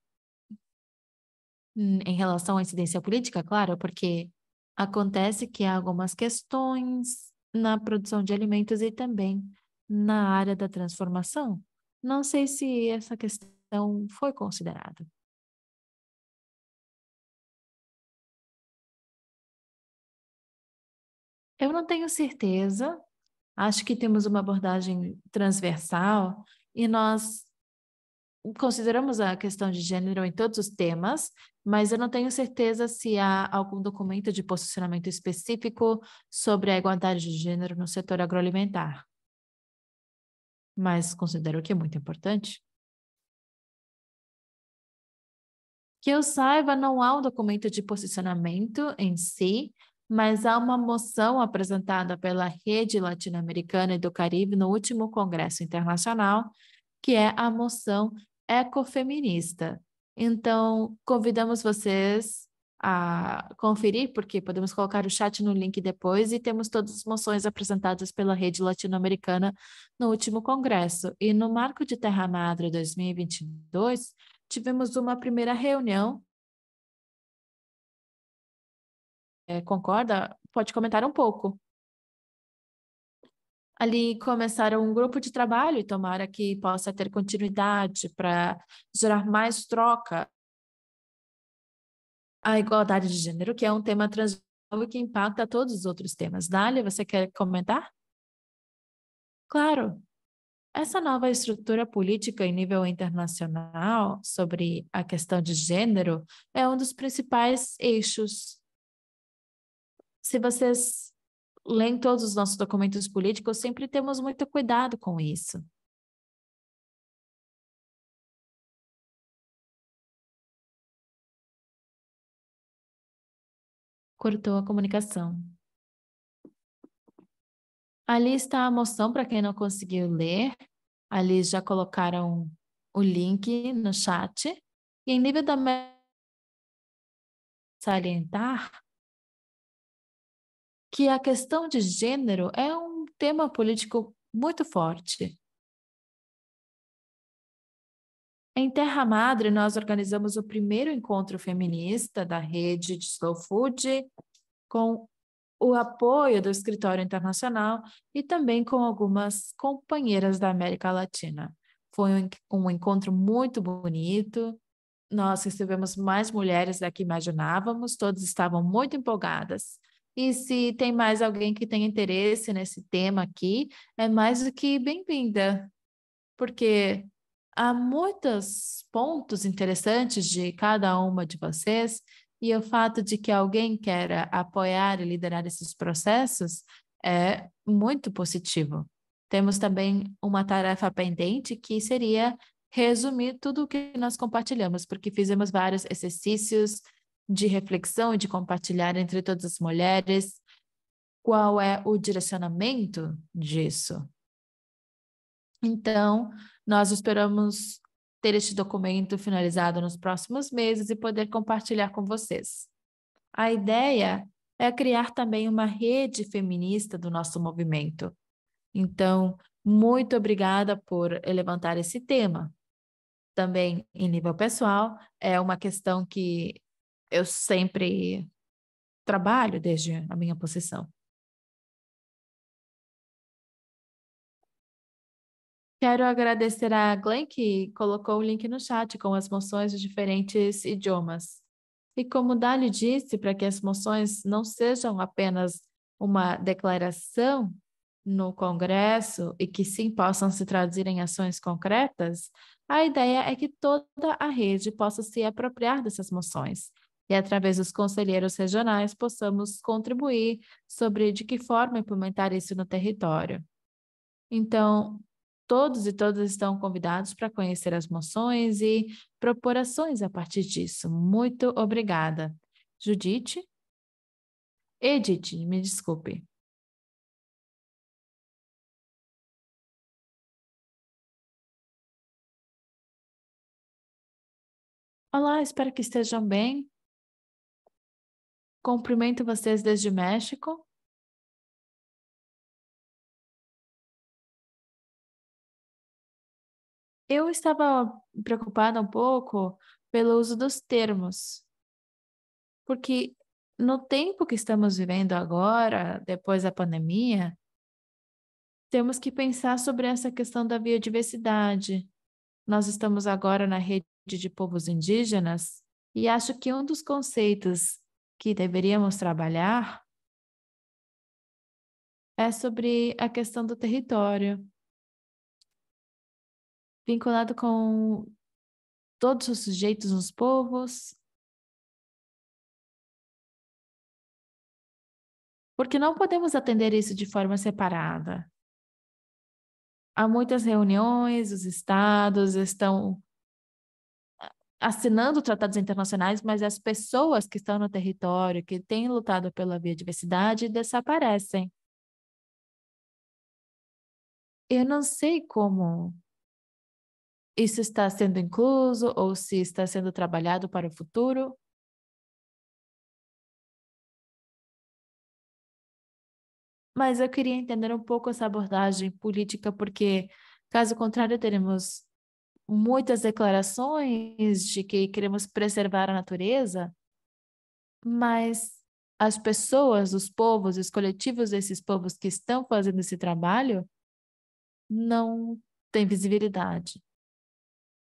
em relação à incidência política, claro, porque acontece que há algumas questões na produção de alimentos e também na área da transformação. Não sei se essa questão foi considerada. Eu não tenho certeza. Acho que temos uma abordagem transversal e nós consideramos a questão de gênero em todos os temas, mas eu não tenho certeza se há algum documento de posicionamento específico sobre a igualdade de gênero no setor agroalimentar. Mas considero que é muito importante. Que eu saiba, não há um documento de posicionamento em si, mas há uma moção apresentada pela Rede Latino-Americana e do Caribe no último Congresso Internacional, que é a moção ecofeminista. Então, convidamos vocês a conferir, porque podemos colocar o chat no link depois, e temos todas as moções apresentadas pela Rede Latino-Americana no último congresso. E no marco de Terra Madre 2022, tivemos uma primeira reunião concorda, pode comentar um pouco. Ali começaram um grupo de trabalho e tomara que possa ter continuidade para gerar mais troca à igualdade de gênero, que é um tema transversal e que impacta todos os outros temas. Dália, você quer comentar? Claro. Essa nova estrutura política em nível internacional sobre a questão de gênero é um dos principais eixos. Se vocês leem todos os nossos documentos políticos, sempre temos muito cuidado com isso. Cortou a comunicação. Ali está a moção para quem não conseguiu ler. Ali já colocaram o link no chat. E em nível da salientar que a questão de gênero é um tema político muito forte. Em Terra Madre, nós organizamos o primeiro encontro feminista da rede de Slow Food, com o apoio do Escritório Internacional e também com algumas companheiras da América Latina. Foi um encontro muito bonito. Nós recebemos mais mulheres do que imaginávamos, todas estavam muito empolgadas. E se tem mais alguém que tem interesse nesse tema aqui, é mais do que bem-vinda, porque há muitos pontos interessantes de cada uma de vocês, e o fato de que alguém queira apoiar e liderar esses processos é muito positivo. Temos também uma tarefa pendente que seria resumir tudo o que nós compartilhamos, porque fizemos vários exercícios de reflexão e de compartilhar entre todas as mulheres qual é o direcionamento disso. Então, nós esperamos ter este documento finalizado nos próximos meses e poder compartilhar com vocês. A ideia é criar também uma rede feminista do nosso movimento. Então, muito obrigada por levantar esse tema. Também, em nível pessoal, é uma questão que eu sempre trabalho desde a minha posição. Quero agradecer a Glenn, que colocou o link no chat com as moções de diferentes idiomas. E como Dali disse, para que as moções não sejam apenas uma declaração no Congresso e que sim possam se traduzir em ações concretas, a ideia é que toda a rede possa se apropriar dessas moções e, através dos conselheiros regionais, possamos contribuir sobre de que forma implementar isso no território. Então, todos e todas estão convidados para conhecer as moções e propor ações a partir disso. Muito obrigada. Judite? Edith, me desculpe. Olá, espero que estejam bem. Cumprimento vocês desde o México. Eu estava preocupada um pouco pelo uso dos termos, porque no tempo que estamos vivendo agora, depois da pandemia, temos que pensar sobre essa questão da biodiversidade. Nós estamos agora na rede de povos indígenas e acho que um dos conceitos que deveríamos trabalhar é sobre a questão do território, vinculado com todos os sujeitos nos povos, porque não podemos atender isso de forma separada. Há muitas reuniões, os estados estão assinando tratados internacionais, mas as pessoas que estão no território, que têm lutado pela biodiversidade, desaparecem. Eu não sei como isso está sendo incluso ou se está sendo trabalhado para o futuro. Mas eu queria entender um pouco essa abordagem política, porque, caso contrário, teremos muitas declarações de que queremos preservar a natureza, mas as pessoas, os povos, os coletivos desses povos que estão fazendo esse trabalho não têm visibilidade.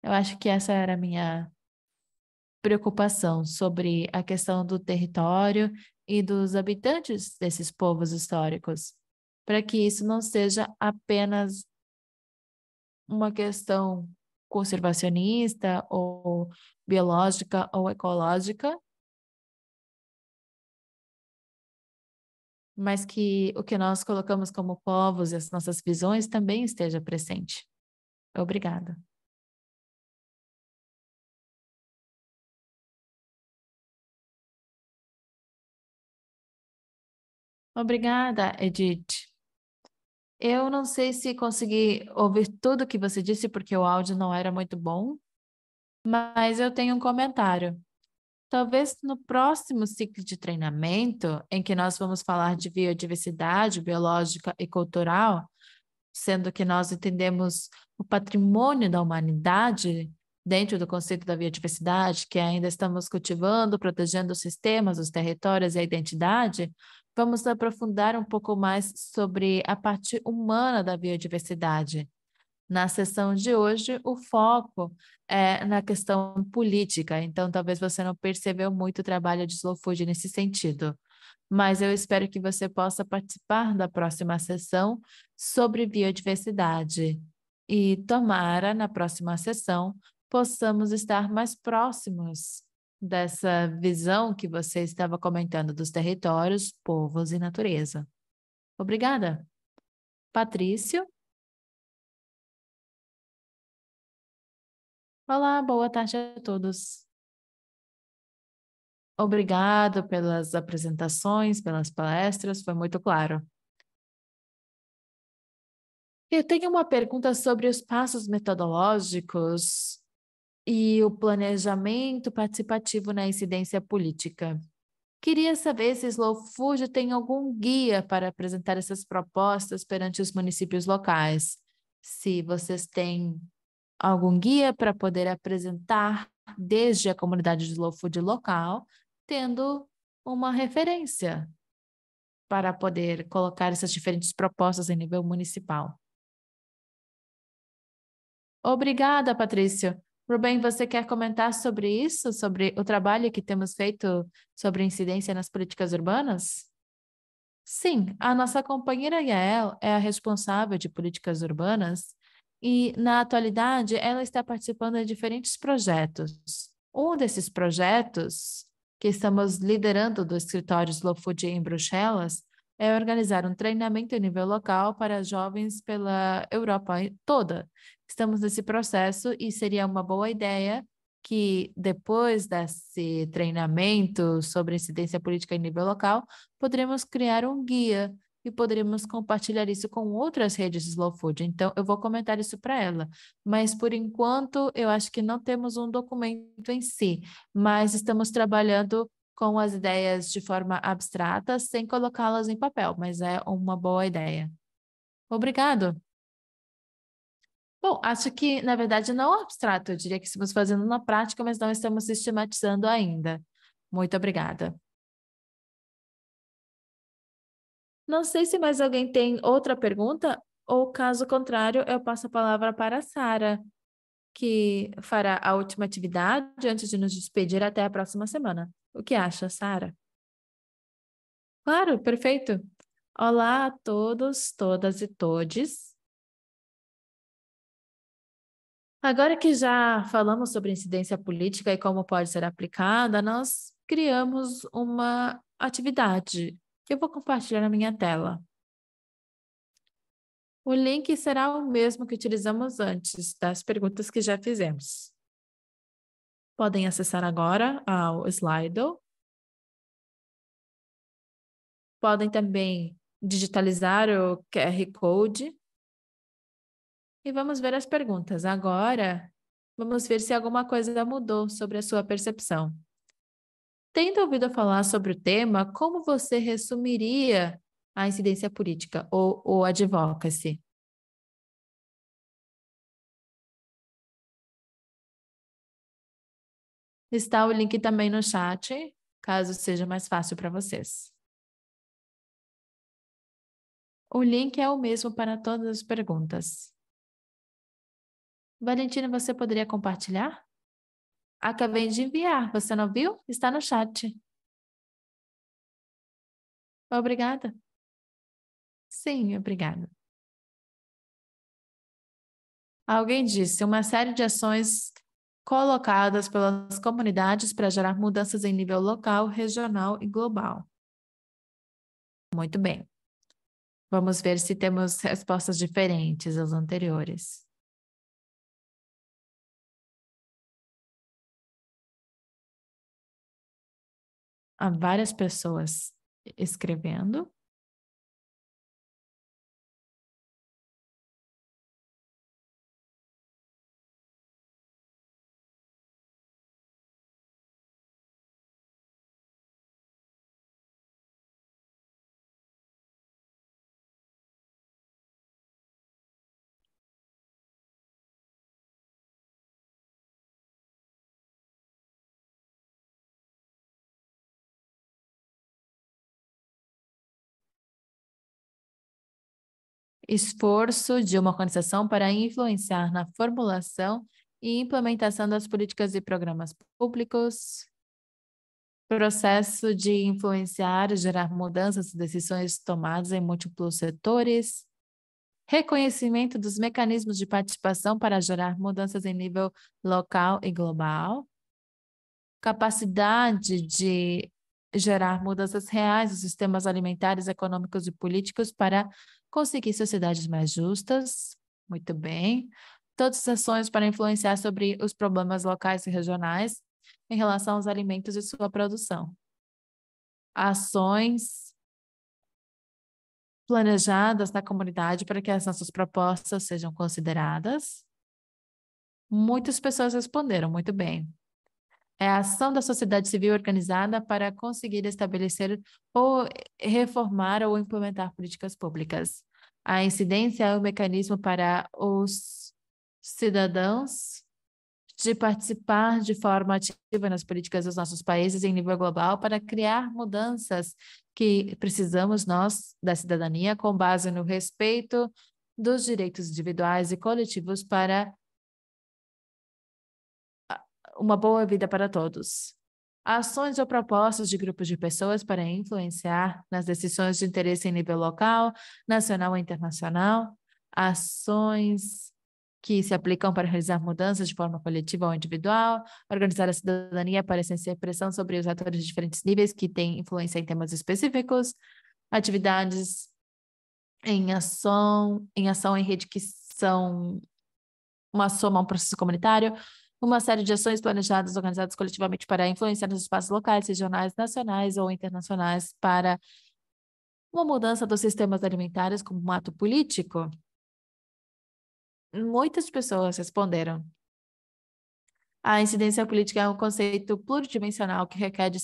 Eu acho que essa era a minha preocupação sobre a questão do território e dos habitantes desses povos históricos, para que isso não seja apenas uma questão conservacionista ou biológica ou ecológica, mas que o que nós colocamos como povos e as nossas visões também esteja presente. Obrigada. Obrigada, Edith. Eu não sei se consegui ouvir tudo que você disse, porque o áudio não era muito bom, mas eu tenho um comentário. Talvez no próximo ciclo de treinamento, em que nós vamos falar de biodiversidade biológica e cultural, sendo que nós entendemos o patrimônio da humanidade dentro do conceito da biodiversidade, que ainda estamos cultivando, protegendo os sistemas, os territórios e a identidade, vamos aprofundar um pouco mais sobre a parte humana da biodiversidade. Na sessão de hoje, o foco é na questão política, então talvez você não percebeu muito o trabalho de Slow Food nesse sentido. Mas eu espero que você possa participar da próxima sessão sobre biodiversidade. E tomara, na próxima sessão, possamos estar mais próximos dessa visão que você estava comentando dos territórios, povos e natureza. Obrigada. Patrício? Olá, boa tarde a todos. Obrigado pelas apresentações, pelas palestras, foi muito claro. Eu tenho uma pergunta sobre os passos metodológicos e o planejamento participativo na incidência política. Queria saber se Slow Food tem algum guia para apresentar essas propostas perante os municípios locais. Se vocês têm algum guia para poder apresentar desde a comunidade de Slow Food local, tendo uma referência para poder colocar essas diferentes propostas em nível municipal. Obrigada, Patrício. Rubem, você quer comentar sobre isso, sobre o trabalho que temos feito sobre incidência nas políticas urbanas? Sim, a nossa companheira Yael é a responsável de políticas urbanas e, na atualidade, ela está participando de diferentes projetos. Um desses projetos que estamos liderando do escritório Slow Food em Bruxelas é organizar um treinamento em nível local para jovens pela Europa toda. Estamos nesse processo e seria uma boa ideia que, depois desse treinamento sobre incidência política em nível local, poderemos criar um guia e poderíamos compartilhar isso com outras redes de Slow Food. Então, eu vou comentar isso para ela. Mas, por enquanto, eu acho que não temos um documento em si, mas estamos trabalhando com as ideias de forma abstrata, sem colocá-las em papel, mas é uma boa ideia. Obrigado. Bom, acho que, na verdade, não é abstrato, eu diria que estamos fazendo na prática, mas não estamos sistematizando ainda. Muito obrigada. Não sei se mais alguém tem outra pergunta, ou caso contrário, eu passo a palavra para a Sara, que fará a última atividade antes de nos despedir até a próxima semana. O que acha, Sara? Claro, perfeito. Olá a todos, todas e todes. Agora que já falamos sobre incidência política e como pode ser aplicada, nós criamos uma atividade que eu vou compartilhar na minha tela. O link será o mesmo que utilizamos antes das perguntas que já fizemos. Podem acessar agora ao Slido. Podem também digitalizar o QR Code. E vamos ver as perguntas. Agora, vamos ver se alguma coisa mudou sobre a sua percepção. Tendo ouvido falar sobre o tema, como você resumiria a incidência política ou o advocacy? Está o link também no chat, caso seja mais fácil para vocês. O link é o mesmo para todas as perguntas. Valentina, você poderia compartilhar? Acabei de enviar, você não viu? Está no chat. Obrigada. Sim, obrigada. Alguém disse uma série de ações colocadas pelas comunidades para gerar mudanças em nível local, regional e global. Muito bem. Vamos ver se temos respostas diferentes às anteriores. Há várias pessoas escrevendo. Esforço de uma organização para influenciar na formulação e implementação das políticas e programas públicos. Processo de influenciar e gerar mudanças e decisões tomadas em múltiplos setores. Reconhecimento dos mecanismos de participação para gerar mudanças em nível local e global. Capacidade de gerar mudanças reais nos sistemas alimentares, econômicos e políticos para conseguir sociedades mais justas. Muito bem. Todas as ações para influenciar sobre os problemas locais e regionais em relação aos alimentos e sua produção. Ações planejadas na comunidade para que as nossas propostas sejam consideradas. Muitas pessoas responderam, muito bem. É a ação da sociedade civil organizada para conseguir estabelecer ou reformar ou implementar políticas públicas. A incidência é o mecanismo para os cidadãos de participar de forma ativa nas políticas dos nossos países em nível global para criar mudanças que precisamos nós, da cidadania, com base no respeito dos direitos individuais e coletivos para uma boa vida para todos. Ações ou propostas de grupos de pessoas para influenciar nas decisões de interesse em nível local, nacional ou internacional. Ações que se aplicam para realizar mudanças de forma coletiva ou individual, organizar a cidadania para exercer pressão sobre os atores de diferentes níveis que têm influência em temas específicos, atividades em ação em rede que são uma soma a um processo comunitário, uma série de ações planejadas, organizadas coletivamente para influenciar nos espaços locais, regionais, nacionais ou internacionais para uma mudança dos sistemas alimentares como um ato político. Muitas pessoas responderam. A incidência política é um conceito pluridimensional que requer de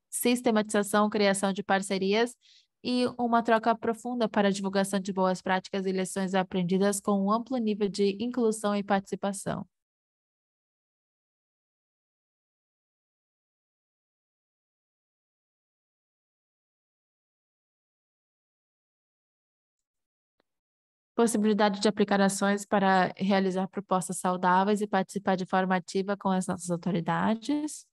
sistematização, criação de parcerias e uma troca profunda para a divulgação de boas práticas e lições aprendidas com um amplo nível de inclusão e participação. Possibilidade de aplicar ações para realizar propostas saudáveis e participar de forma ativa com as nossas autoridades.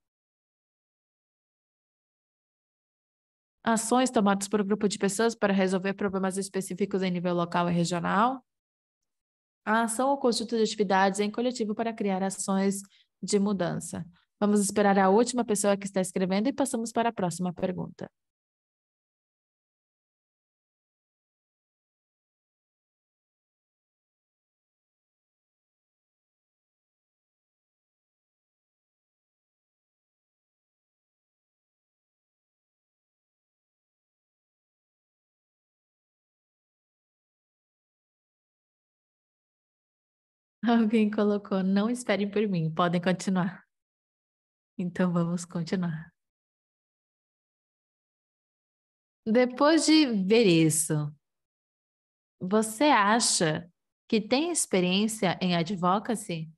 Ações tomadas por um grupo de pessoas para resolver problemas específicos em nível local e regional. A ação ou conjunto de atividades em coletivo para criar ações de mudança. Vamos esperar a última pessoa que está escrevendo e passamos para a próxima pergunta. Alguém colocou, não esperem por mim, podem continuar. Então vamos continuar. Depois de ver isso, você acha que tem experiência em advocacy?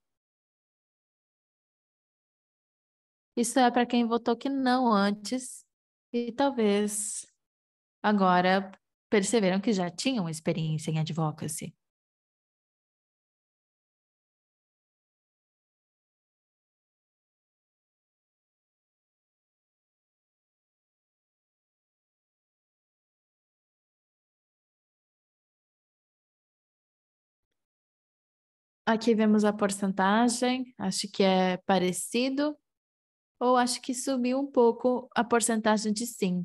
Isso é para quem votou que não antes e talvez agora perceberam que já tinham experiência em advocacy. Aqui vemos a porcentagem, acho que é parecido, ou acho que subiu um pouco a porcentagem de sim.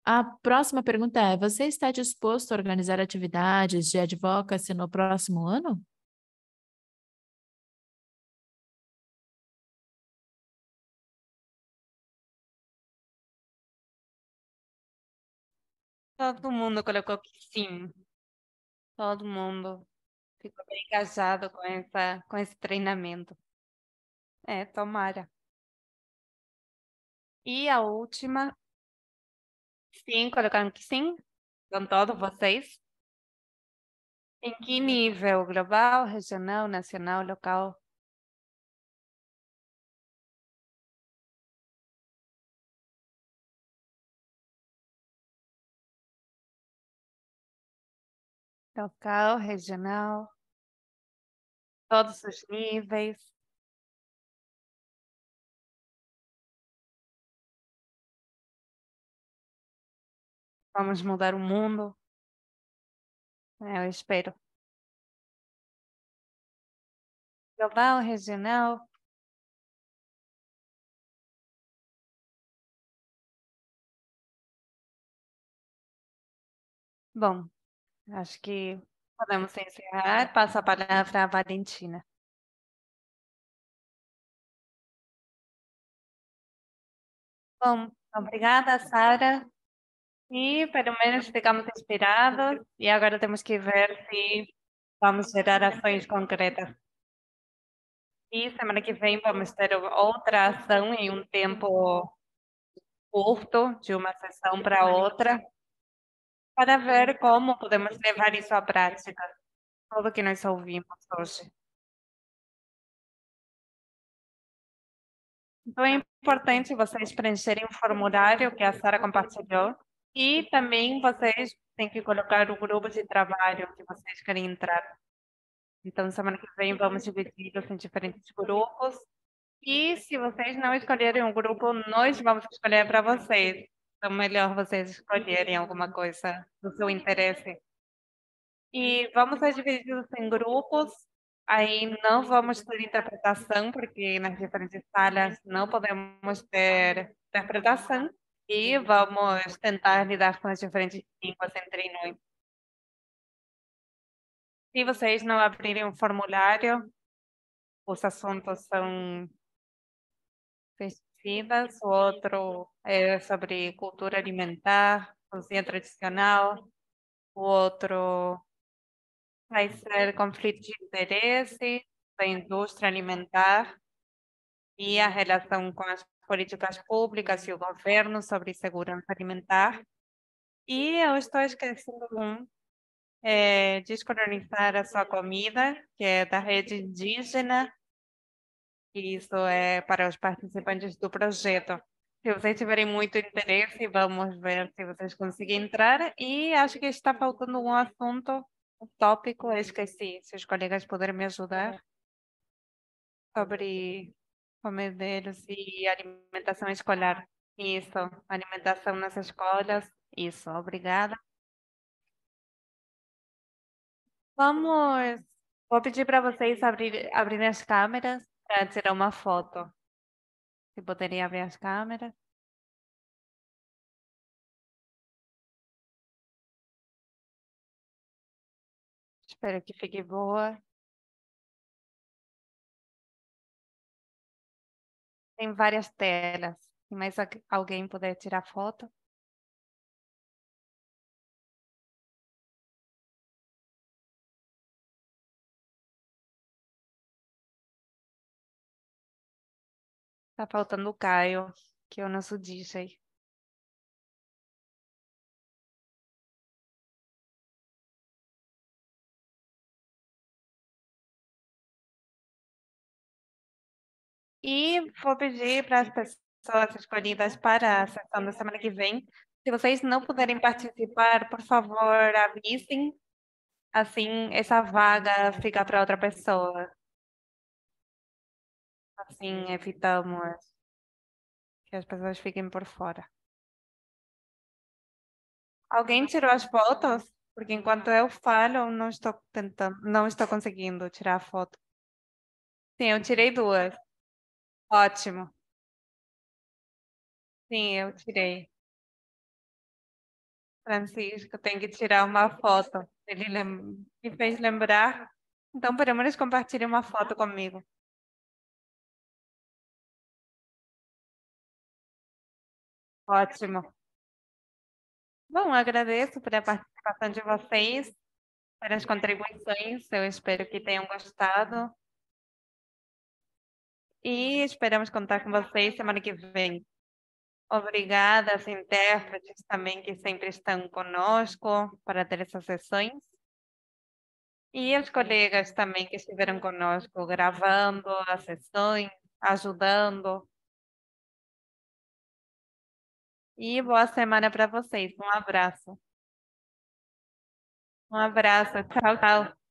A próxima pergunta é: você está disposto a organizar atividades de advocacy no próximo ano? Todo mundo colocou que sim. Todo mundo ficou bem engajado com esse treinamento. É, tomara. E a última, sim, colocaram que sim, com todos vocês. Em que nível? Global, regional, nacional, local? Local, regional, todos os níveis. Vamos mudar o mundo. Eu espero. Global, regional. Bom, acho que podemos encerrar. Passo a palavra à Valentina. Bom, obrigada, Sara. E pelo menos ficamos inspirados e agora temos que ver se vamos gerar ações concretas. E semana que vem vamos ter outra ação em um tempo curto, de uma sessão para outra, para ver como podemos levar isso à prática, tudo que nós ouvimos hoje. Então é importante vocês preencherem o formulário que a Sara compartilhou e também vocês têm que colocar o grupo de trabalho que vocês querem entrar. Então, semana que vem vamos dividi-los em diferentes grupos. E se vocês não escolherem um grupo, nós vamos escolher para vocês. Então, melhor vocês escolherem alguma coisa do seu interesse. E vamos ser divididos em grupos. Aí não vamos ter interpretação, porque nas diferentes salas não podemos ter interpretação. E vamos tentar lidar com as diferentes línguas entre nós. Se vocês não abrirem o formulário, os assuntos são pesquisas, o outro é sobre cultura alimentar, cozinha tradicional, o outro vai ser conflito de interesse da indústria alimentar e a relação com as políticas públicas e o governo sobre segurança alimentar. E eu estou esquecendo um, descolonizar a sua comida, que é da rede indígena. Isso é para os participantes do projeto. Se vocês tiverem muito interesse, vamos ver se vocês conseguem entrar. E acho que está faltando um assunto, um tópico, eu esqueci. Se os colegas puderem me ajudar sobre comedeiros e alimentação escolar. Isso, alimentação nas escolas. Isso, obrigada. Vamos, vou pedir para vocês abrirem as câmeras para tirar uma foto. Se poderia abrir as câmeras. Espero que fique boa. Tem várias telas. Se mais alguém puder tirar foto. Tá faltando o Caio, que é o nosso DJ. E vou pedir para as pessoas escolhidas para a sessão da semana que vem, se vocês não puderem participar, por favor, avisem. Assim, essa vaga fica para outra pessoa. Assim, evitamos que as pessoas fiquem por fora. Alguém tirou as fotos? Porque enquanto eu falo, não estou conseguindo tirar a foto. Sim, eu tirei 2. Ótimo. Sim, eu tirei. Francisco tem que tirar uma foto. Ele me fez lembrar. Então, pelo menos compartilhe uma foto comigo. Ótimo. Bom, agradeço pela participação de vocês, pelas contribuições. Eu espero que tenham gostado. E esperamos contar com vocês semana que vem. Obrigada aos intérpretes também que sempre estão conosco para ter essas sessões. E aos colegas também que estiveram conosco gravando as sessões, ajudando. E boa semana para vocês. Um abraço. Um abraço. Tchau, tchau.